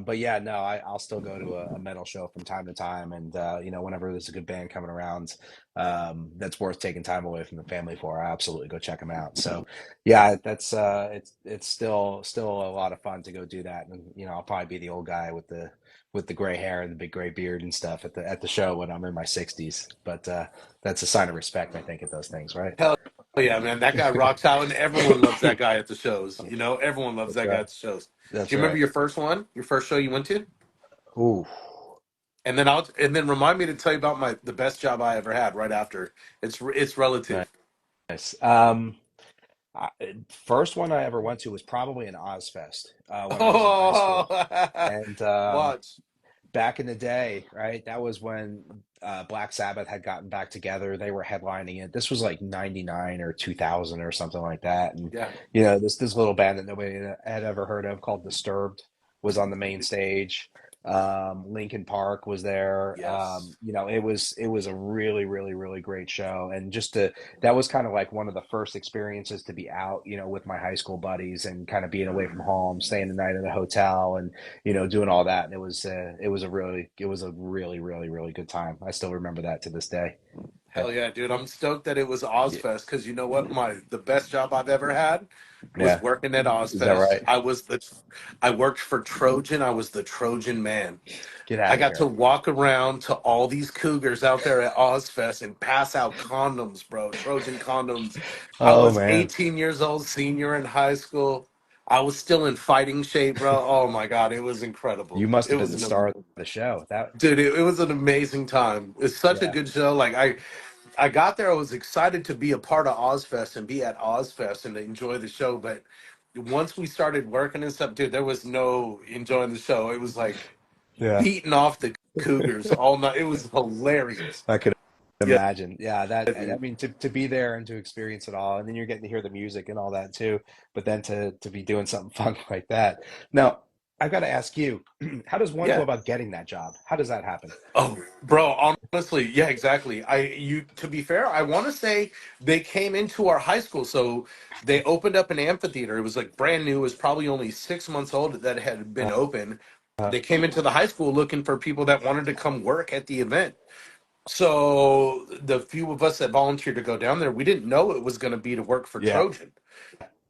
But yeah, no, I'll still go to a metal show from time to time, and whenever there's a good band coming around, that's worth taking time away from the family for, I absolutely go check them out. So yeah, that's it's still a lot of fun to go do that, and I'll probably be the old guy with the gray hair and the big gray beard and stuff at the show when I'm in my 60s. But that's a sign of respect, I think, at those things, right? Hell yeah, man. That guy rocks out and everyone loves that guy at the shows. Everyone loves That's that guy right. at the shows. Do That's you remember right. your first one? Your first show you went to? Ooh, And then remind me to tell you about the best job I ever had right after. It's relative. nice. I, First one I ever went to was probably an Ozfest when I was in high Oh, school, and watch. back in the day, right? That was when Black Sabbath had gotten back together. They were headlining it. This was like '99 or 2000 or something like that. And Yeah. this little band that nobody had ever heard of called Disturbed was on the main stage. Linkin Park was there. Yes. It was a really, really, really great show, and that was kind of like one of the first experiences to be out, with my high school buddies and kind of being away from home, staying the night in a hotel, and doing all that. And it was a really, really, really good time. I still remember that to this day. Hell Yep. yeah, dude. I'm stoked that it was Yeah. Ozfest because you know what? The best job I've ever had was Yeah. working at Is that Ozfest. right? I worked for Trojan. I was the Trojan man. Get I out of got to here. walk around to all these cougars out there at Ozfest and pass out condoms, bro. Trojan condoms. I Oh was man. 18 years old, senior in high school. I was still in fighting shape, bro. Oh my God, it was You incredible. must It have been was the an star of the show. That dude. It was an amazing time. It's such a yeah. good show. Like I got there. I was excited to be a part of Ozfest and be at Ozfest and to enjoy the show. But once we started working and stuff, dude, there was no enjoying the show. It was like Yeah. beating off the Cougars all night. It was hilarious. I could Yeah, imagine. Yeah, I dude. mean, to be there and to experience it all, and then you're getting to hear the music and all that too, but then to be doing something fun like that. Now, I've got to ask you, how does one go Yeah. about getting that job? How does that happen? Oh, bro, honestly, yeah, exactly. To be fair, I want to say they came into our high school. So they opened up an amphitheater. It was like brand new. It was probably only 6 months old that it had been open. Uh, They came into the high school looking for people that wanted to come work at the event. So the few of us that volunteered to go down there, we didn't know it was going to be to work for yeah. Trojan.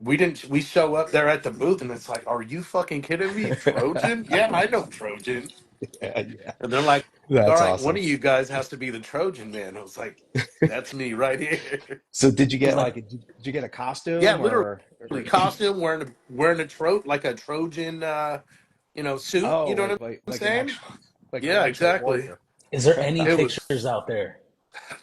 We didn't. We show up there at the booth, and it's like, "Are you fucking kidding me, Trojan? Yeah, I know Trojan." Yeah, yeah. And they're like, "All That's right, one awesome. of you guys has to be the Trojan man." I was like, "That's me right here." So did you I was get like, did you get a "Yeah, costume literally or costume, wearing a like a Trojan, suit. oh, You know what I'm like an saying? actual like an Yeah, actual exactly. warrior? Is there any It was. pictures out there?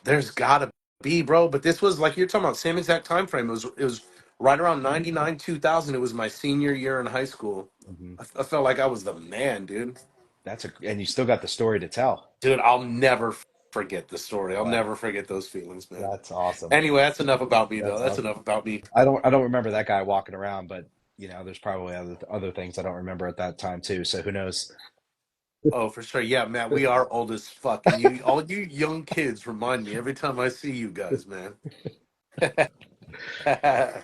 There's gotta be, bro. But this was like you're talking about same exact time frame. It was right around 99, 2000. It was my senior year in high school. Mhm. I felt like I was the man, dude. And you still got the story to tell. Dude, I'll never forget the story. I'll Yeah, never forget those feelings, man. that's awesome. Anyway, that's enough about me, though. That's That's awesome. enough about me. I don't remember that guy walking around, but there's probably other things I don't remember at that time too. So who knows? Oh, for sure. Yeah, Matt, we are old as fuck. And all you young kids remind me every time I see you guys, man.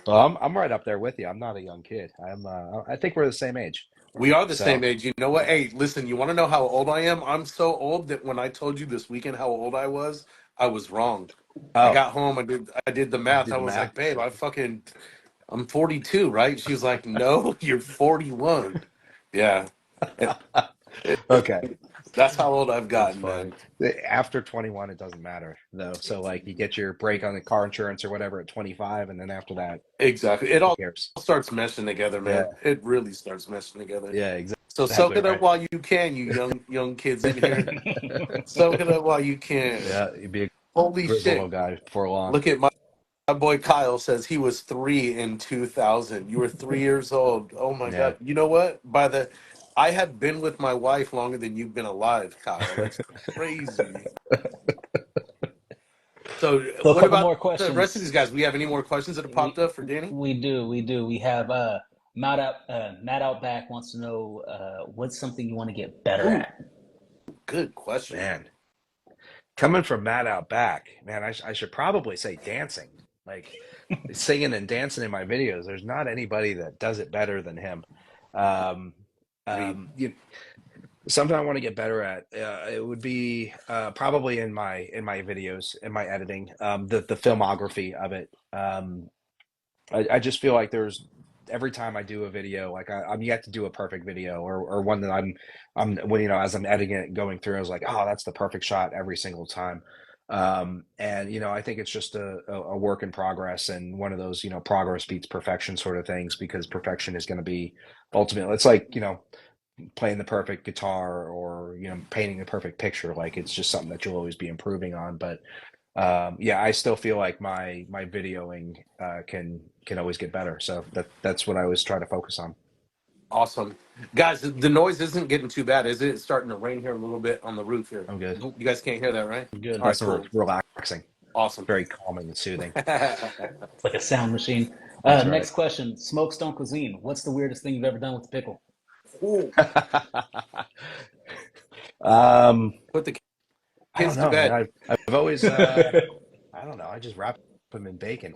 Well, I'm right up there with you. I'm not a young kid. I think we're the same age. We are the So, same age. You know what? Hey, listen, you want to know how old I am? I'm so old that when I told you this weekend how old I was wrong. I oh, got home, I did the you math. did I the was math. like, babe, I'm 42, right? She was like, no, you're 41. Yeah. It- Okay, That's how old I've that's gotten, funny. man. After 21, it doesn't matter though. So like you get your break on the car insurance or whatever at 25, and then after that, Exactly. It who all cares? starts meshing together, Yeah, man. It really starts meshing together. yeah, So soak exactly it up right. while you can, you young kids in here. Soak it up while you can. Yeah, you'd be a Holy grizzled shit. old guy before long. Look at my boy Kyle says he was 3 in 2000. You were 3 years old. Oh my Yeah. God. You know what? I have been with my wife longer than you've been alive, Kyle. That's crazy. So So a what couple about more the rest of questions. these guys? We have any more questions that have popped We up for Danny? we do. We have Matt Outback wants to know what's something you want to get better Ooh, at. good question. Man, coming from Matt out back, man, I should probably say dancing. Like singing and dancing in my videos. There's not anybody that does it better than him. Um, Sweet. you Something I want to get better at. It would be probably in my videos, in my editing, the filmography of it. I just feel like there's every time I do a video, like I'm yet to do a perfect video or one that I'm when as I'm editing it and going through, I was like, oh, that's the perfect shot every single time. And I think it's just a work in progress and one of those progress beats perfection sort of things because perfection is going to be ultimately it's like playing the perfect guitar or painting the perfect picture. Like it's just something that you'll always be improving on. But yeah, I still feel like my videoing can always get better. So that's what I always try to focus on. Awesome. Guys, the noise isn't getting too bad, is it? It's starting to rain here a little bit on the roof here. I'm good. Nope, You guys can't hear that, right? good. All right, Nice and cool. relaxing, Awesome. very calming and soothing. It's like a sound machine. That's right. Next question: Smoke Stone Cuisine. What's the weirdest thing you've ever done with the pickle? Ooh, um, put the I don't kids to know, man. bed. I've always I don't know. I just wrap them in bacon,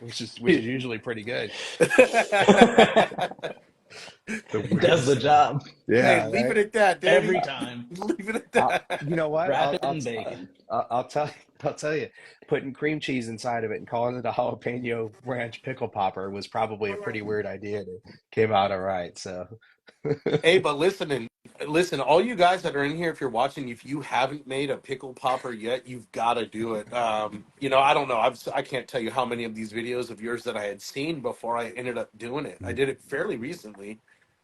which is usually pretty good. The It does weirdest the thing. job Hey, Yeah, leave right. it at that, Danny. every time. Leave it at You that. know what? Wrap it in bacon. I'll tell you, putting cream cheese inside of it and calling it a jalapeno ranch pickle popper was probably a pretty weird idea. And it came out all right. So, Hey, but listen, all you guys that are in here, if you're watching, if you haven't made a pickle popper yet, you've got to do it. I don't know. I can't tell you how many of these videos of yours that I had seen before I ended up doing it. I did it fairly recently,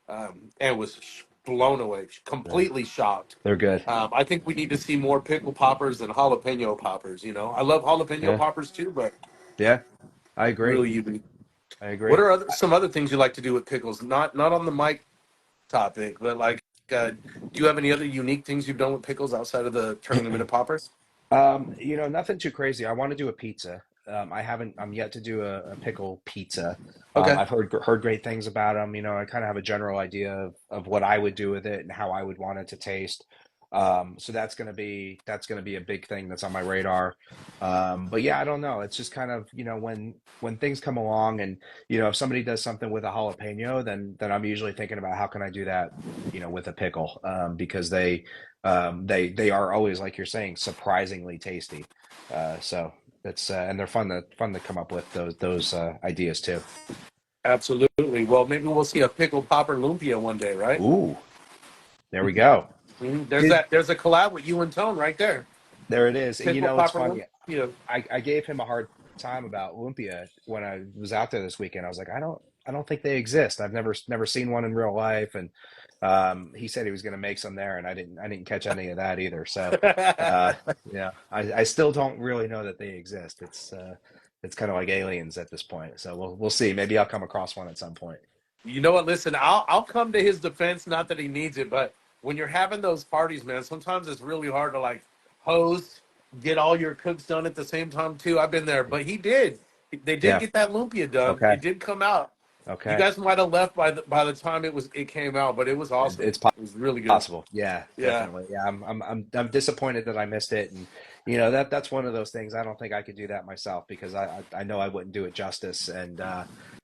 and was blown away, yeah, completely shocked. they're good. I think we need to see more pickle poppers than jalapeno poppers. I love jalapeno Yeah, poppers too, but yeah, I agree. really unique. I What agree. are some other things you like to do with pickles? Not on the mic topic, but like, do you have any other unique things you've done with pickles outside of the turning them into poppers? Nothing too crazy. I want to do a pizza. I haven't. I'm yet to do a pickle pizza. Okay. I've heard great things about them. I kind of have a general idea of what I would do with it and how I would want it to taste. So that's gonna be a big thing that's on my radar. But yeah, I don't know. It's just kind of when things come along and if somebody does something with a jalapeno, then I'm usually thinking about how can I do that with a pickle because they are always, like you're saying, surprisingly tasty. So it's and they're fun to come up with those ideas too. Absolutely. Well, maybe we'll see a pickle popper lumpia one day, right? Ooh, there we go. There's Did there's a collab with you and Tone right there. There it is. And Pickle it's popper funny. lumpia. I gave him a hard time about lumpia when I was out there this weekend. I was like, I don't think they exist. I've never seen one in real life. And he said he was going to make some there, and I didn't catch any of that either. So uh, yeah, I still don't really know that they exist. It's kind of like aliens at this point. So we'll see. Maybe I'll come across one at some point. You know what? Listen, I'll come to his defense. Not that he needs it, but when you're having those parties, man, sometimes it's really hard to like host, get all your cooks done at the same time too. I've been there, but he did. They did Yeah. get that lumpia done. Okay. It did come out. You Okay. guys might have left by the time it came out, but it was awesome. It's It was really good. possible. Yeah, Yeah. definitely. Yeah, I'm disappointed that I missed it, and that's one of those things. I don't think I could do that myself because I know I wouldn't do it justice, and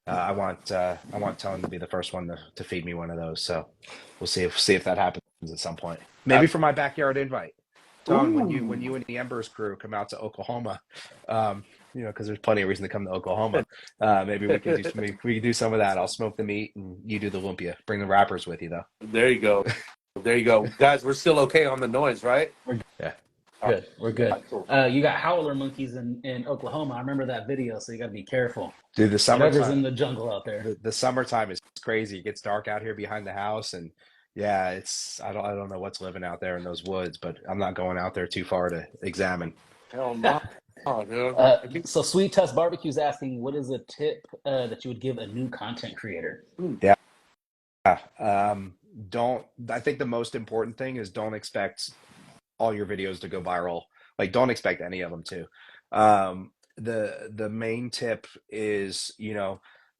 I want Tone to be the first one to feed me one of those. So we'll see if that happens at some point. Maybe for my backyard invite, Tone, when Ooh. you and the Embers crew come out to Oklahoma, um, because there's plenty of reason to come to Oklahoma. Maybe we can do some of that. I'll smoke the meat and you do the lumpia. Bring the wrappers with you though. There you go. There you go. Guys, we're still okay on the noise, right? We're Yeah. All good. We're good. right, cool. You got howler monkeys in Oklahoma. I remember that video, so you got to be careful. Dude, the Whatever's in summertime the jungle out there. the summertime is crazy. It gets dark out here behind the house and yeah, it's I don't know what's living out there in those woods, but I'm not going out there too far to examine. Hell no. Oh, dude. So Sweet Test Barbecue's asking, what is a tip that you would give a new content creator? Yeah. Don't I think the most important thing is don't expect all your videos to go viral. Like don't expect any of them to. The main tip is,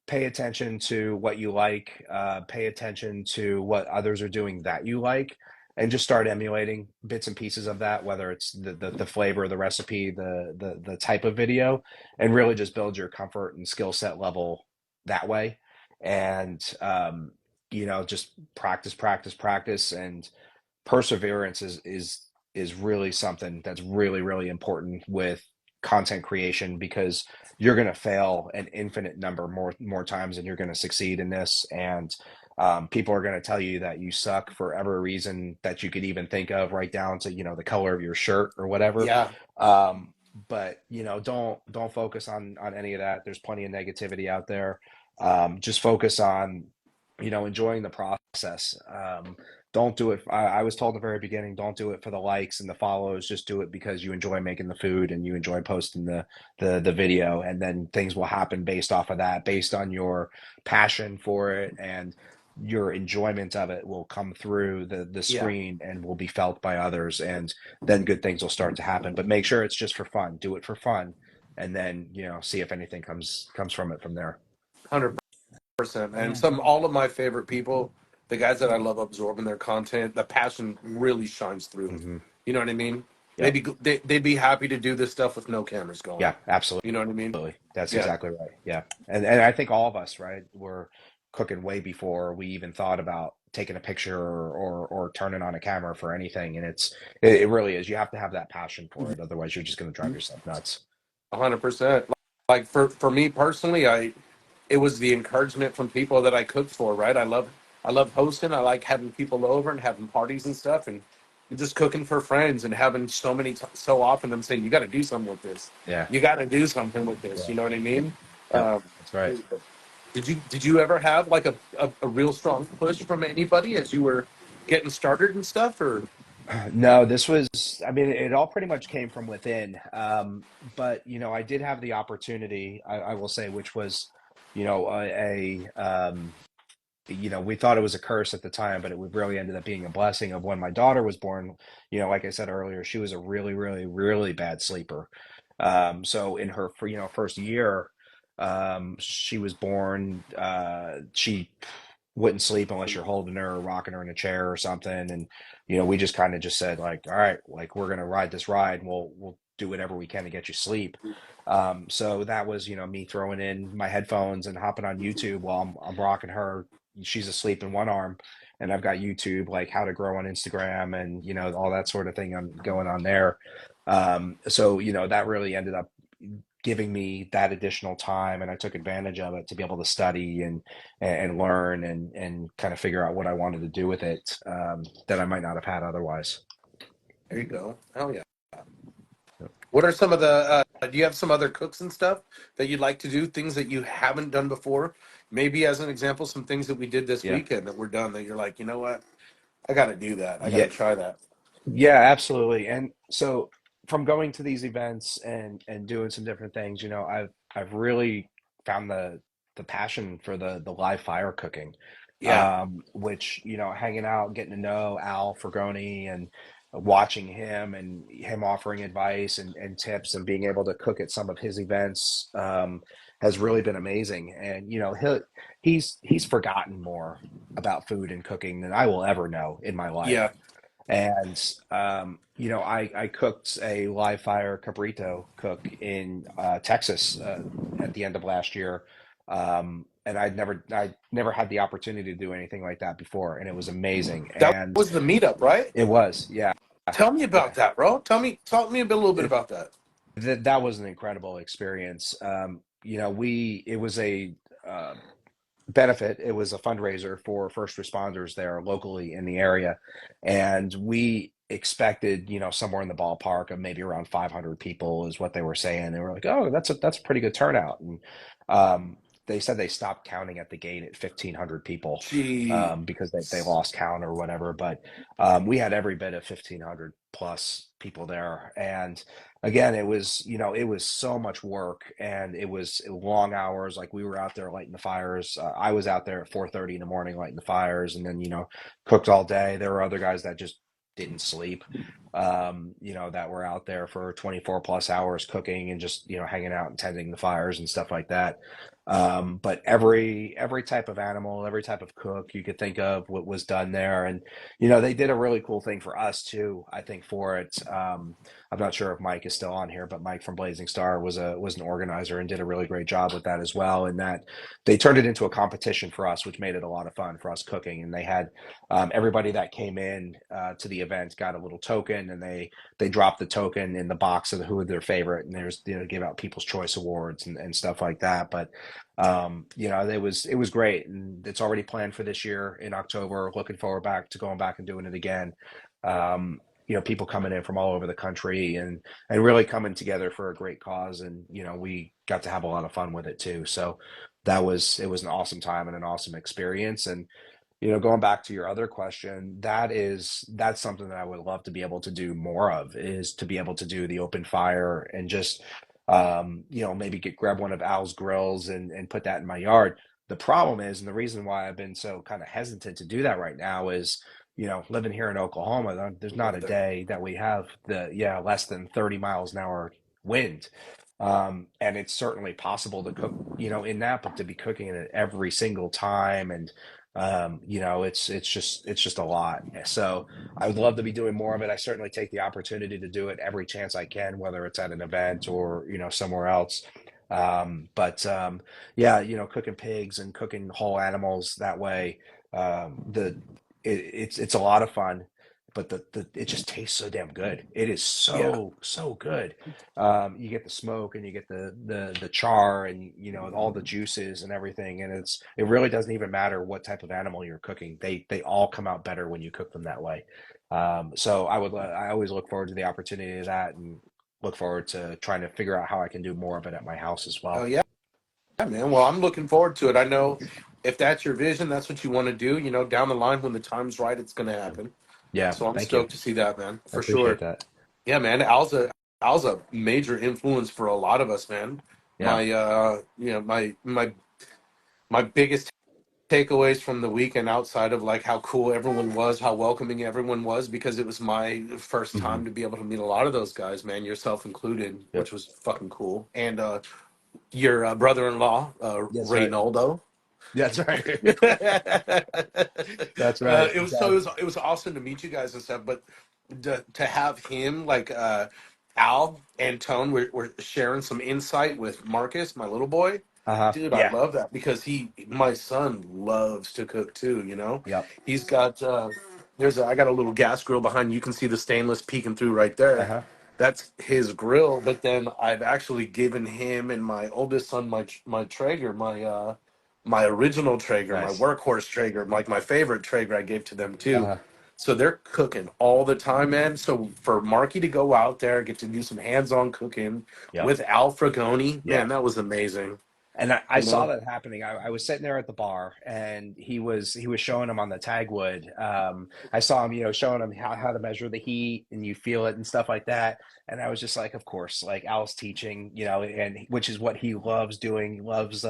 pay attention to what you like, pay attention to what others are doing that you like, and just start emulating bits and pieces of that, whether it's the flavor, the recipe, the type of video, and really just build your comfort and skill set level that way. And just practice, and perseverance is really something that's really, really important with content creation because you're going to fail an infinite number more times than you're going to succeed in this. And people are going to tell you that you suck for every reason that you could even think of, right down to, the color of your shirt or whatever. Yeah. But don't focus on any of that. There's plenty of negativity out there. Just focus on, enjoying the process. Don't do it. I was told in the very beginning, don't do it for the likes and the follows. Just do it because you enjoy making the food and you enjoy posting the video, and then things will happen based off of that, based on your passion for it, and your enjoyment of it will come through the Yeah. screen and will be felt by others, and then good things will start to happen. But make sure it's just for fun. Do it for fun, and then see if anything comes from it from there. 100%. And Yeah. all of my favorite people, the guys that I love absorbing their content, the passion really shines through. Mm-hmm. You know what I mean? Yeah. They'd be happy to do this stuff with no cameras going. Yeah, absolutely. You know what I mean? That's Yeah. exactly right. Yeah. And I think all of us, right, were cooking way before we even thought about taking a picture or turning on a camera for anything. And it really is. You have to have that passion for it. Otherwise, you're just going to drive yourself nuts. 100%. Like for me personally, it was the encouragement from people that I cooked for, right? I love hosting. I like having people over and having parties and stuff, and just cooking for friends and having so often them saying, "You got to do something with this. Yeah. You got to do something with this." Yeah. You know what I mean? Yeah, that's right. Did you ever have like a real strong push from anybody as you were getting started and stuff, or? No, I mean, it all pretty much came from within. But, I did have the opportunity, I will say, which was, we thought it was a curse at the time, but it really ended up being a blessing of when my daughter was born. Like I said earlier, she was a really, really, really bad sleeper. So in her, first year, she was born, she wouldn't sleep unless you're holding her or rocking her in a chair or something. And, we just kind of just said like, all right, like we're going to ride this ride and we'll do whatever we can to get you sleep. So that was, me throwing in my headphones and hopping on YouTube while I'm rocking her. She's asleep in one arm, and I've got YouTube, like how to grow on Instagram and, all that sort of thing going on there. So, that really ended up giving me that additional time, and I took advantage of it to be able to study and learn and kind of figure out what I wanted to do with it, that I might not have had otherwise. There you go. Hell yeah. What are some of do you have some other cooks and stuff that you'd like to do, things that you haven't done before? Maybe as an example, some things that we did this Yeah. weekend that were done that you're like, you know what? I got to do that. I got to try that. Yeah, absolutely. And so from going to these events and doing some different things, I've really found the passion for the live fire cooking. Yeah. Which, hanging out, getting to know Al Fergoni and watching him and him offering advice and tips and being able to cook at some of his events has really been amazing. And he's forgotten more about food and cooking than I will ever know in my life. Yeah, And I cooked a live fire cabrito cook in Texas at the end of last year. And I never had the opportunity to do anything like that before, and it was amazing. that And was the meetup, right? it was, yeah, Tell me about yeah. that, bro. Talk me a little bit about that. That was an incredible experience. It was a uh, benefit. It was a fundraiser for first responders there locally in the area, and we expected, somewhere in the ballpark of maybe around 500 people is what they were saying. They were like, "Oh, that's a pretty good turnout," and um, they said they stopped counting at the gate at 1,500 people Gee, because they lost count or whatever. But we had every bit of 1,500 plus people there, and again, it was so much work and it was long hours. Like we were out there lighting the fires. I was out there at 4:30 in the morning lighting the fires, and then cooked all day. There were other guys that just didn't sleep, that were out there for 24 plus hours cooking and just hanging out and tending the fires and stuff like that. But every type of animal, every type of cook you could think of, what was done there. And they did a really cool thing for us too, I think, for it. I'm not sure if Mike is still on here, but Mike from Blazing Star was an organizer and did a really great job with that as well. And that they turned it into a competition for us, which made it a lot of fun for us cooking. And they had everybody that came in to the event got a little token, and they dropped the token in the box of who their favorite, and there's give out People's Choice Awards and stuff like that. But it was great, and it's already planned for this year in October. Looking forward back to going back and doing it again. People coming in from all over the country and really coming together for a great cause, and we got to have a lot of fun with it too. So it was an awesome time and an awesome experience. And going back to your other question, that's something that I would love to be able to do more of, is to be able to do the open fire and just maybe grab one of Al's grills and put that in my yard. The problem is, and the reason why I've been so kind of hesitant to do that right now is, living here in Oklahoma, there's not a day that we have less than 30 miles an hour wind. And it's certainly possible to cook, in that, but to be cooking it every single time, and it's just a lot. So I would love to be doing more of it. I certainly take the opportunity to do it every chance I can, whether it's at an event or somewhere else. But yeah, cooking pigs and cooking whole animals that way, the it's a lot of fun, but it just tastes so damn good. It is yeah. so good. You get the smoke and you get the char and all the juices and everything, and it really doesn't even matter what type of animal you're cooking. They all come out better when you cook them that way. So I always look forward to the opportunity of that, and look forward to trying to figure out how I can do more of it at my house as Oh well. yeah, man. Well, I'm looking forward to it. I know if that's your vision, that's what you want to do. Down the line when the time's right, it's going to happen. Yeah, So I'm thank you. stoked to see that, man, I for appreciate sure. that. Yeah, man. Al's a major influence for a lot of us, man. Yeah. My biggest takeaways from the weekend, outside of like how cool everyone was, how welcoming everyone was, because it was my first Hmm. time to be able to meet a lot of those guys, man, yourself included, Yep. which was fucking cool. And your brother-in-law, That's right. Reynaldo. That's right. That's right. It was so it was awesome to meet you guys and stuff, but to have him, like, Al and Tone were sharing some insight with Marcus, my little boy. Uh-huh. Dude, I Yeah. love that because my son loves to cook too. Yep. He's got I got a little gas grill behind you. You can see the stainless peeking through right there. Uh-huh. That's his grill. But then I've actually given him and my oldest son my Traeger, my original Traeger, my Nice. workhorse Traeger, like my favorite Traeger I gave to them too. Uh-huh. So they're cooking all the time, man. So for Marky to go out there, get to do some hands-on cooking Yep. with Al Fragoni, Yeah. man, that was amazing. And I You saw know? that happening. I was sitting there at the bar, and he was showing him on the tagwood. I saw him, showing him how to measure the heat, and you feel it and stuff like that. And I was just like, of course, like Al's teaching, and which is what he loves doing. He loves,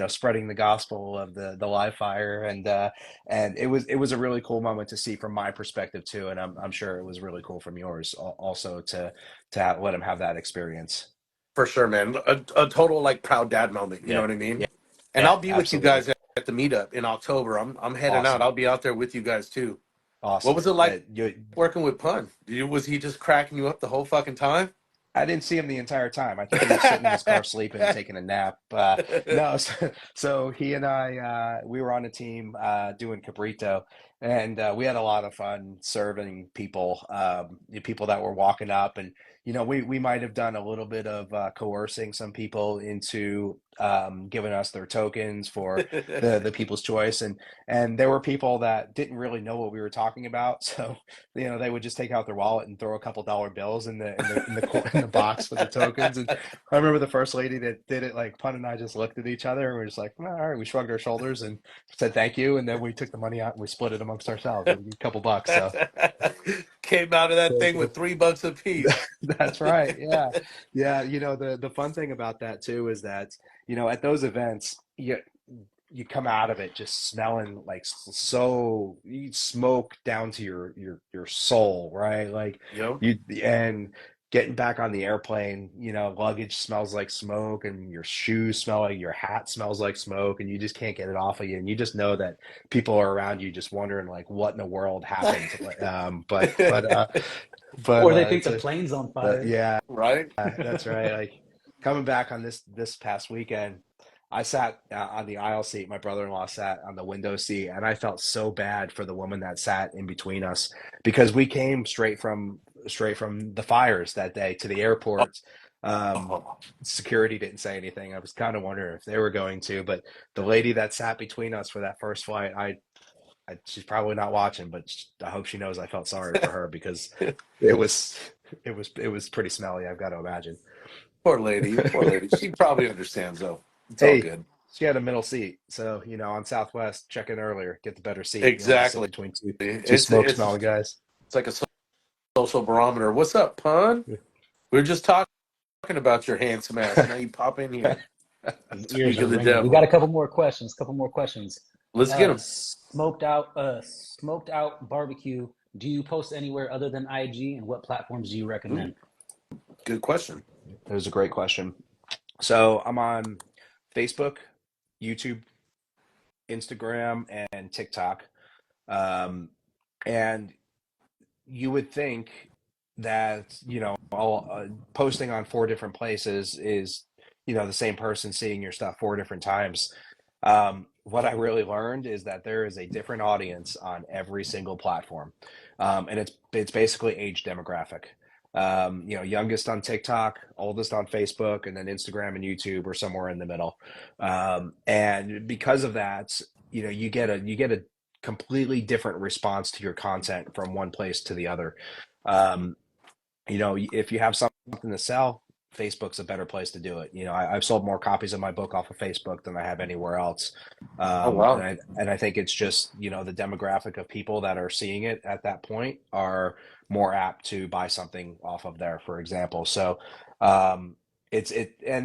spreading the gospel of the live fire, and it was a really cool moment to see from my perspective too. And I'm sure it was really cool from yours also to let him have that experience. For sure, man. A total like proud dad moment. You know Yeah, what I mean? yeah, And yeah, I'll be with you absolutely. guys at the meetup in October. I'm heading out. Awesome. I'll be out there with you guys too. What Awesome. was it like You working with Pun? Was he just cracking you up the whole fucking time? I didn't see him the entire time. I think he was sitting in his car sleeping, taking a nap. No, so he and I, we were on a team doing Cabrito, and we had a lot of fun serving people, the people that were walking up, and we might have done a little bit of coercing some people into giving us their tokens for the people's choice, and there were people that didn't really know what we were talking about, so they would just take out their wallet and throw a couple dollar bills in the box with the tokens. And I remember the first lady that did it, like Pun and I just looked at each other and we are just like, all right, we shrugged our shoulders and said thank you, and then we took the money out and we split it amongst ourselves, a couple bucks. So Came out of that thing with $3 a piece. that's right. Yeah. Yeah. The fun thing about that too is that, at those events, you come out of it just smelling like so you smoke down to your soul, right? Like Yo. and getting back on the airplane, luggage smells like smoke, and your shoes smell like, your hat smells like smoke, and you just can't get it off of you, and you just know that people are around you just wondering like what in the world happened. But Or they think it's the a plane's on fire. yeah, Right? that's right. Like coming back on this past weekend, I sat on the aisle seat. My brother-in-law sat on the window seat, and I felt so bad for the woman that sat in between us because we came straight from the fires that day to the airport. Oh, Security didn't say anything. I was kind of wondering if they were going to, but the lady that sat between us for that first flight, she's probably not watching, but I hope she knows I felt sorry for her because it was it was pretty smelly, I've got to imagine. poor lady. Poor lady. She probably understands though. It's all Hey, good. she had a middle seat, so on Southwest, check in earlier, get the better seat. You don't have to sit Exactly. between two It's smoke it's smelling guys. it's like a social barometer. What's up, Pun? We are just talking about your handsome ass. Now you pop in here. His ears Speak are of the ringing. We got devil. a couple more questions. Couple more questions. Let's get him. Smoked out barbecue. Do you post anywhere other than IG, and what platforms do you recommend? Good question. It was a great question. So I'm on Facebook, YouTube, Instagram, and TikTok. And you would think that, posting on four different places is, the same person seeing your stuff four different times. What I really learned is that there is a different audience on every single platform. And it's basically age demographic. Youngest on TikTok, oldest on Facebook, and then Instagram and YouTube are somewhere in the middle. And because of that, you get a completely different response to your content from one place to the other. Um, if you have something to sell, Facebook's a better place to do it. I've sold more copies of my book off of Facebook than I have anywhere else. Oh And wow. I think it's just, the demographic of people that are seeing it at that point are more apt to buy something off of there, for example. So, and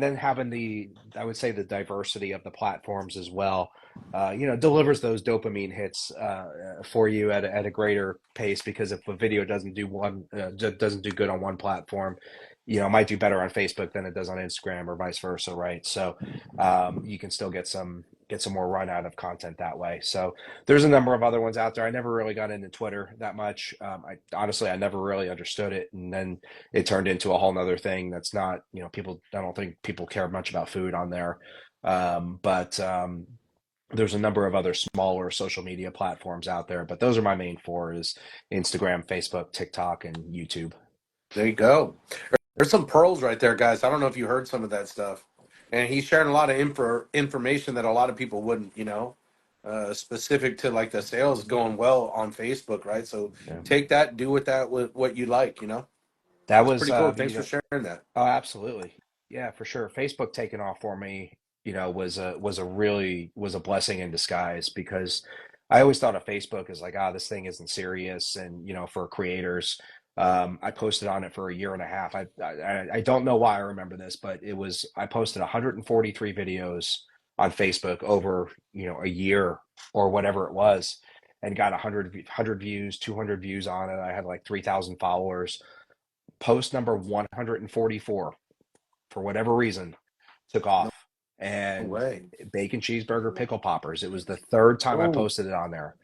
then having I would say the diversity of the platforms as well, delivers those dopamine hits for you at a greater pace, because if a video doesn't do good on one platform, it might do better on Facebook than it does on Instagram or vice versa, right? So you can still get some more run out of content that way. So there's a number of other ones out there. I never really got into Twitter that much. I never really understood it, and then it turned into a whole nother thing that's not, people, I don't think people care much about food on there. But there's a number of other smaller social media platforms out there, but those are my main four: is Instagram, Facebook, TikTok, and YouTube. There you go. There's some pearls right there, guys. I don't know if you heard some of that stuff. And he's sharing a lot of information that a lot of people wouldn't, specific to like the sales going well on Facebook, right? So Yeah. take that, do with that with what you like, That That's was, pretty cool. Thanks for sharing that. oh, absolutely. Yeah, for sure. Facebook taking off for me was a blessing in disguise, because I always thought of Facebook as like, this thing isn't serious, and for creators. I posted on it for a year and a half. I don't know why I remember this, but I posted 143 videos on Facebook over a year or whatever it was, and got 100 views, 200 views on it. I had like 3,000 followers. Post number 144, for whatever reason, took No off. And way. bacon cheeseburger pickle poppers. It was the third time I Oh, posted it on there,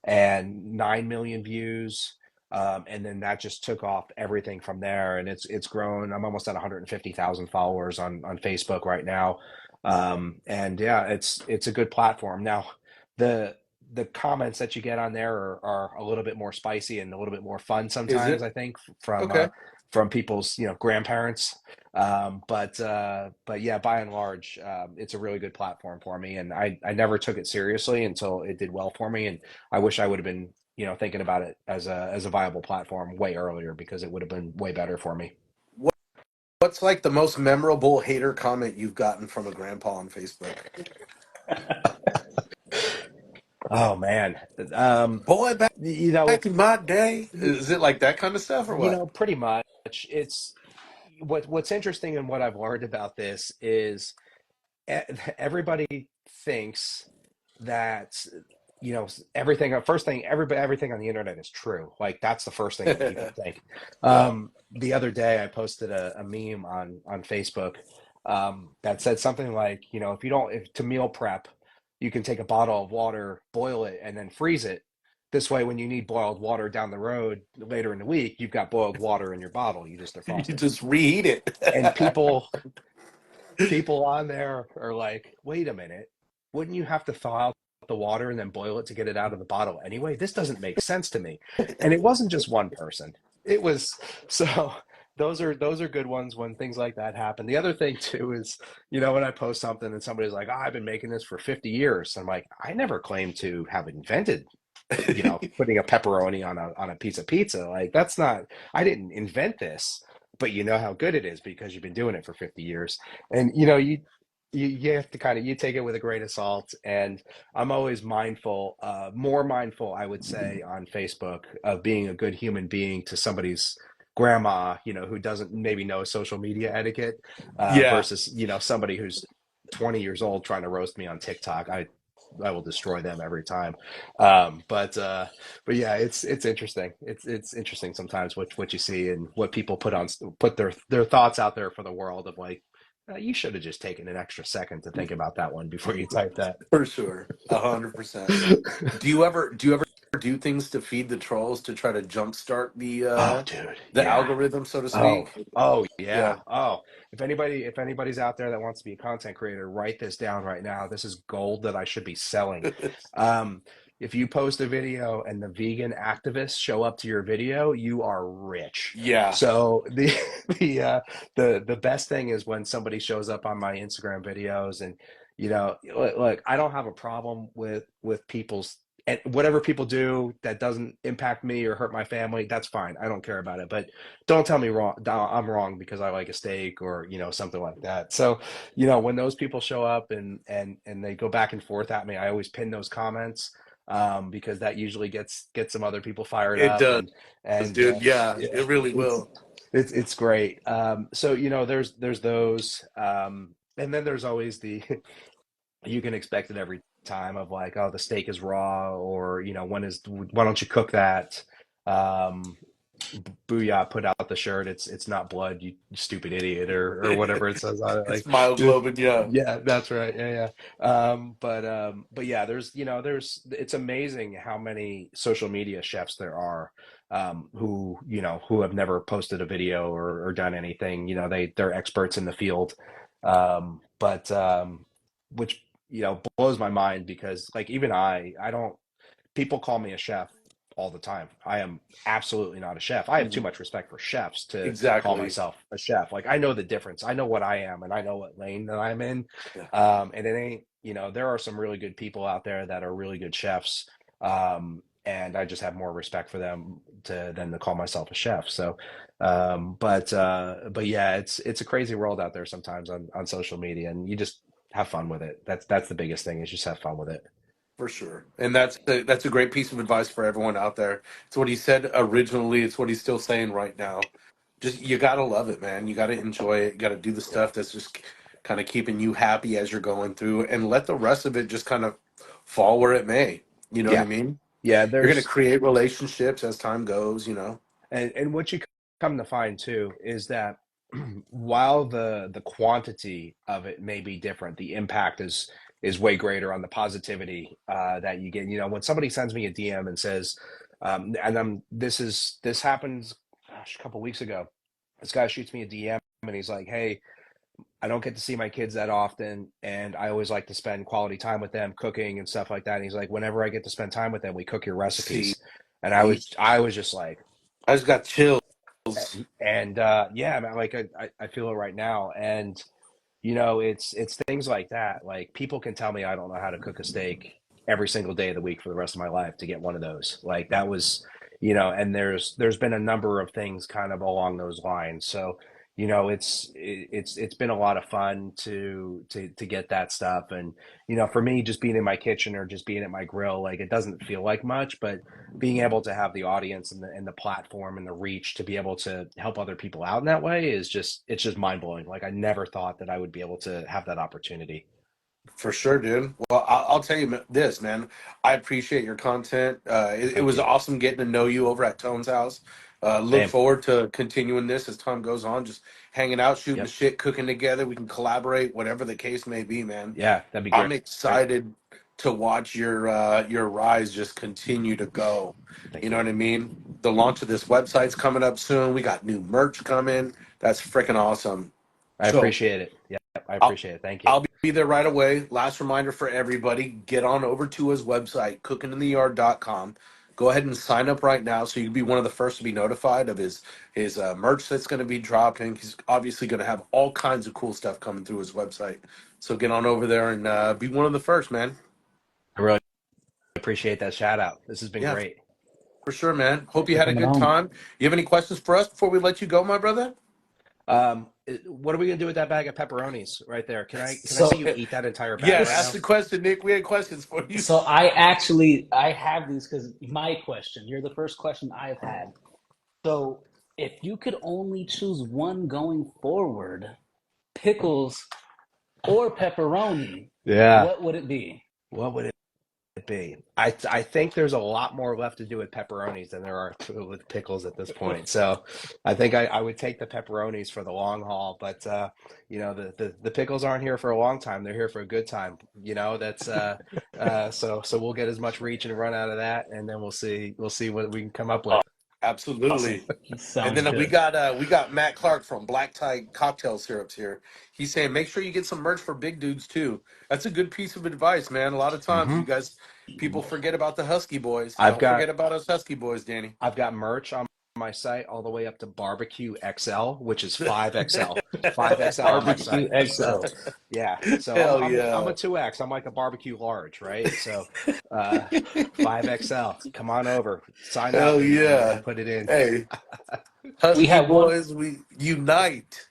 and 9 million views. And then that just took off everything from there, and it's grown. I'm almost at 150,000 followers on Facebook right now. And yeah, it's a good platform. Now, the the comments that you get on there are a little bit more spicy and a little bit more fun is sometimes, it? I think, Okay. from people's grandparents. But yeah, by and large, it's a really good platform for me, and I never took it seriously until it did well for me, and I wish I would have been thinking about it as a viable platform way earlier, because it would have been way better for me. What, what's like the most memorable hater comment you've gotten from a grandpa on Facebook? Oh man, um, Boy, you know, back in my day. Is it like that kind of stuff or what? pretty much. It's what's interesting, and what I've learned about this is, e- everybody thinks that everything, first thing, everything on the internet is true. Like, that's the first thing that people think. Yeah. The other day I posted a meme on Facebook, that said something like, if to meal prep, you can take a bottle of water, boil it, and then freeze it. This way, when you need boiled water down the road later in the week, you've got boiled water in your bottle, you just You defrost it. just reheat it. And people on there are like, wait a minute, wouldn't you have to thaw out the water and then boil it to get it out of the bottle anyway? This doesn't make sense to me. And it wasn't just one person. It was so those are good ones when things like that happen. The other thing too is, when I post something and somebody's like, I've been making this for 50 years. I'm like, I never claimed to have invented, putting a pepperoni on a piece of pizza. Like, that's not, I didn't invent this, but you know how good it is because you've been doing it for 50 years. And you have to kind of, you take it with a grain of salt. And I'm always mindful, more mindful, I would say, on Facebook, of being a good human being to somebody's grandma, who doesn't maybe know social media etiquette, Yeah, versus somebody who's 20 years old trying to roast me on TikTok. I will destroy them every time. But yeah, it's interesting. It's interesting sometimes what you see and what people put their thoughts out there for the world, of like, you should have just taken an extra second to think about that one before you type that. for sure. 100%. Do you ever do things to feed the trolls to try to jumpstart Oh, dude, the yeah. algorithm, so to Oh, speak? oh Yeah. yeah. Oh, if anybody's out there that wants to be a content creator, write this down right now. This is gold that I should be selling. Um, if you post a video and the vegan activists show up to your video, you are rich. Yeah. So the best thing is when somebody shows up on my Instagram videos, and look, I don't have a problem with people's, and whatever people do that doesn't impact me or hurt my family, that's fine. I don't care about it. But don't tell me I'm wrong because I like a steak, or something like that. So when those people show up and they go back and forth at me, I always pin those comments, because that usually gets some other people fired It up, does, and dude. Yeah, yeah, it really it's will. it's great. So there's those, and then there's always the you can expect it every time, of like, oh, the steak is raw, or why don't you cook that? Um, Booyah put out the shirt. It's not blood, you stupid idiot, or whatever it says on it. It's Like, dude, myoglobin. Yeah. yeah, that's right. Yeah, yeah. But yeah, it's amazing how many social media chefs there are, who have never posted a video or done anything. They're experts in the field, but which blows my mind, because like, even I don't, people call me a chef all the time. I am absolutely not a chef. I have too Mhm. much respect for chefs to call Exactly. myself a chef. Like, I know the difference. I know what I am, and I know what lane that I'm in. Yeah. And it ain't, there are some really good people out there that are really good chefs. And I just have more respect for them than to call myself a chef. So, but yeah, it's a crazy world out there sometimes on social media, and you just have fun with it. That's the biggest thing, is just have fun with it. For sure. And that's a great piece of advice for everyone out there. It's what he said originally. It's what he's still saying right now. Just you gotta love it, man. You gotta enjoy it. You gotta do the stuff that's just kind of keeping you happy as you're going through, and let the rest of it just kind of fall where it may. You know what I Yeah. mean? Yeah, You're gonna create relationships as time goes, you know. and what you come to find too is that while the quantity of it may be different, the impact is way greater on the positivity that you get. You know, when somebody sends me a DM and says, and this happens, gosh, a couple weeks ago. This guy shoots me a DM and he's like, "Hey, I don't get to see my kids that often, and I always like to spend quality time with them, cooking and stuff like that." And he's like, "Whenever I get to spend time with them, we cook your See, recipes." And I was just like, I just got chills. and yeah, man, like I feel it right now. And you know, it's things like that. Like, people can tell me I don't know how to cook a steak every single day of the week for the rest of my life to get one of those. Like, that was, you know, and there's been a number of things kind of along those lines. So, you know, it's been a lot of fun to get that stuff. And, you know, for me, just being in my kitchen or just being at my grill, like, it doesn't feel like much, but being able to have the audience and the platform and the reach to be able to help other people out in that way is just, it's just mind blowing. Like, I never thought that I would be able to have that opportunity. For sure, dude. Well, I'll tell you this, man. I appreciate your content. It Thank was you. awesome getting to know you over at Tone's house. Look Same. forward to continuing this as time goes on. Just hanging out, shooting the Yep. shit, cooking together. We can collaborate, whatever the case may be, man. Yeah, that'd be I'm great. excited to watch your rise just continue to go. Thank You know you. what I mean? The launch of this website's coming up soon. We got new merch coming. That's freaking awesome. I So appreciate it. Yeah, I I'll appreciate it. Thank you. I'll be there right away. Last reminder for everybody, get on over to his website, cookingintheyard.com. Go ahead and sign up right now so you can be one of the first to be notified of his merch that's going to be dropping. He's obviously going to have all kinds of cool stuff coming through his website. So get on over there and be one of the first, man. I really appreciate that shout out. This has been Yeah, great. for sure, man. Hope Thanks you for had a coming good on. time. You have any questions for us before we let you go, my brother? What are we gonna do with that bag of pepperonis right there? Can I So see you eat that entire bag Yeah, right ask now? the question, Nick. We had questions for you. so I have these because my question, you're the first question I've had. So if you could only choose one going forward, pickles or pepperoni, Yeah. what would it be? What would it be? I think there's a lot more left to do with pepperonis than there are with pickles at this point. So I think I would take the pepperonis for the long haul. But you know, the pickles aren't here for a long time. They're here for a good time. You know, that's so we'll get as much reach and run out of that, and then we'll see what we can come up with. Absolutely. And Sounds then good. we got Matt Clark from Black Tie Cocktail Syrups here. He's saying make sure you get some merch for big dudes too. That's a good piece of advice, man. A lot of times hmm you guys people forget about the Husky boys. I've Don't forget got about us Husky boys, Danny. I've got merch on my site all the way up to barbecue XL, which is 5XL, 5XL on my Barbecue site. So XL. yeah, so I'm Hell I'm I'm yeah. a 2X. I'm like a barbecue large, right? So 5XL. Come on over, sign up, Hell and yeah. put it in. Hey, We Husky have one. boys, we unite.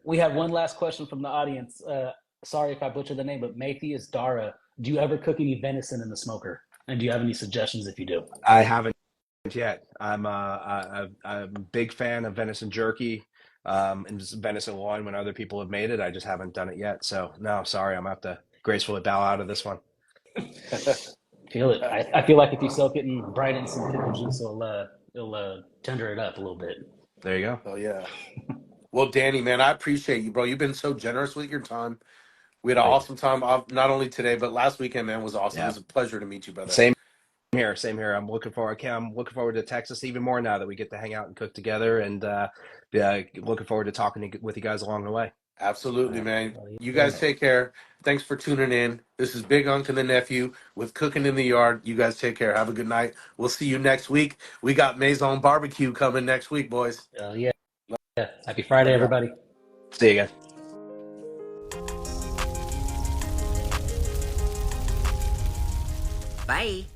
We have one last question from the audience. Sorry if I butchered the name, but Matthias Dara, do you ever cook any venison in the smoker? And do you have any suggestions if you do? I haven't yet. I'm a big fan of venison jerky, and just venison loin when other people have made it. I just haven't done it yet. So no, sorry, I'm gonna have to gracefully bow out of this one. Feel it. I feel like if you soak it in brighten some pickle juice, it'll tender it up a little bit. There you go. Oh yeah. Well, Danny, man, I appreciate you, bro. You've been so generous with your time. We had an Thank you. awesome time, not only today, but last weekend, man, was awesome. It Yeah. was a pleasure to meet you, brother. Same here. Same here. I'm looking forward. I'm looking forward to Texas even more now that we get to hang out and cook together, and yeah, looking forward to talking with you guys along the way. Absolutely, Yeah. man. Oh, You yeah. guys take care. Thanks for tuning in. This is Big Unc and the Nephew with Cooking in the Yard. You guys take care. Have a good night. We'll see you next week. We got Maison Barbecue coming next week, boys. Yeah. Happy Friday, Love ya. everybody. See you guys. Bye.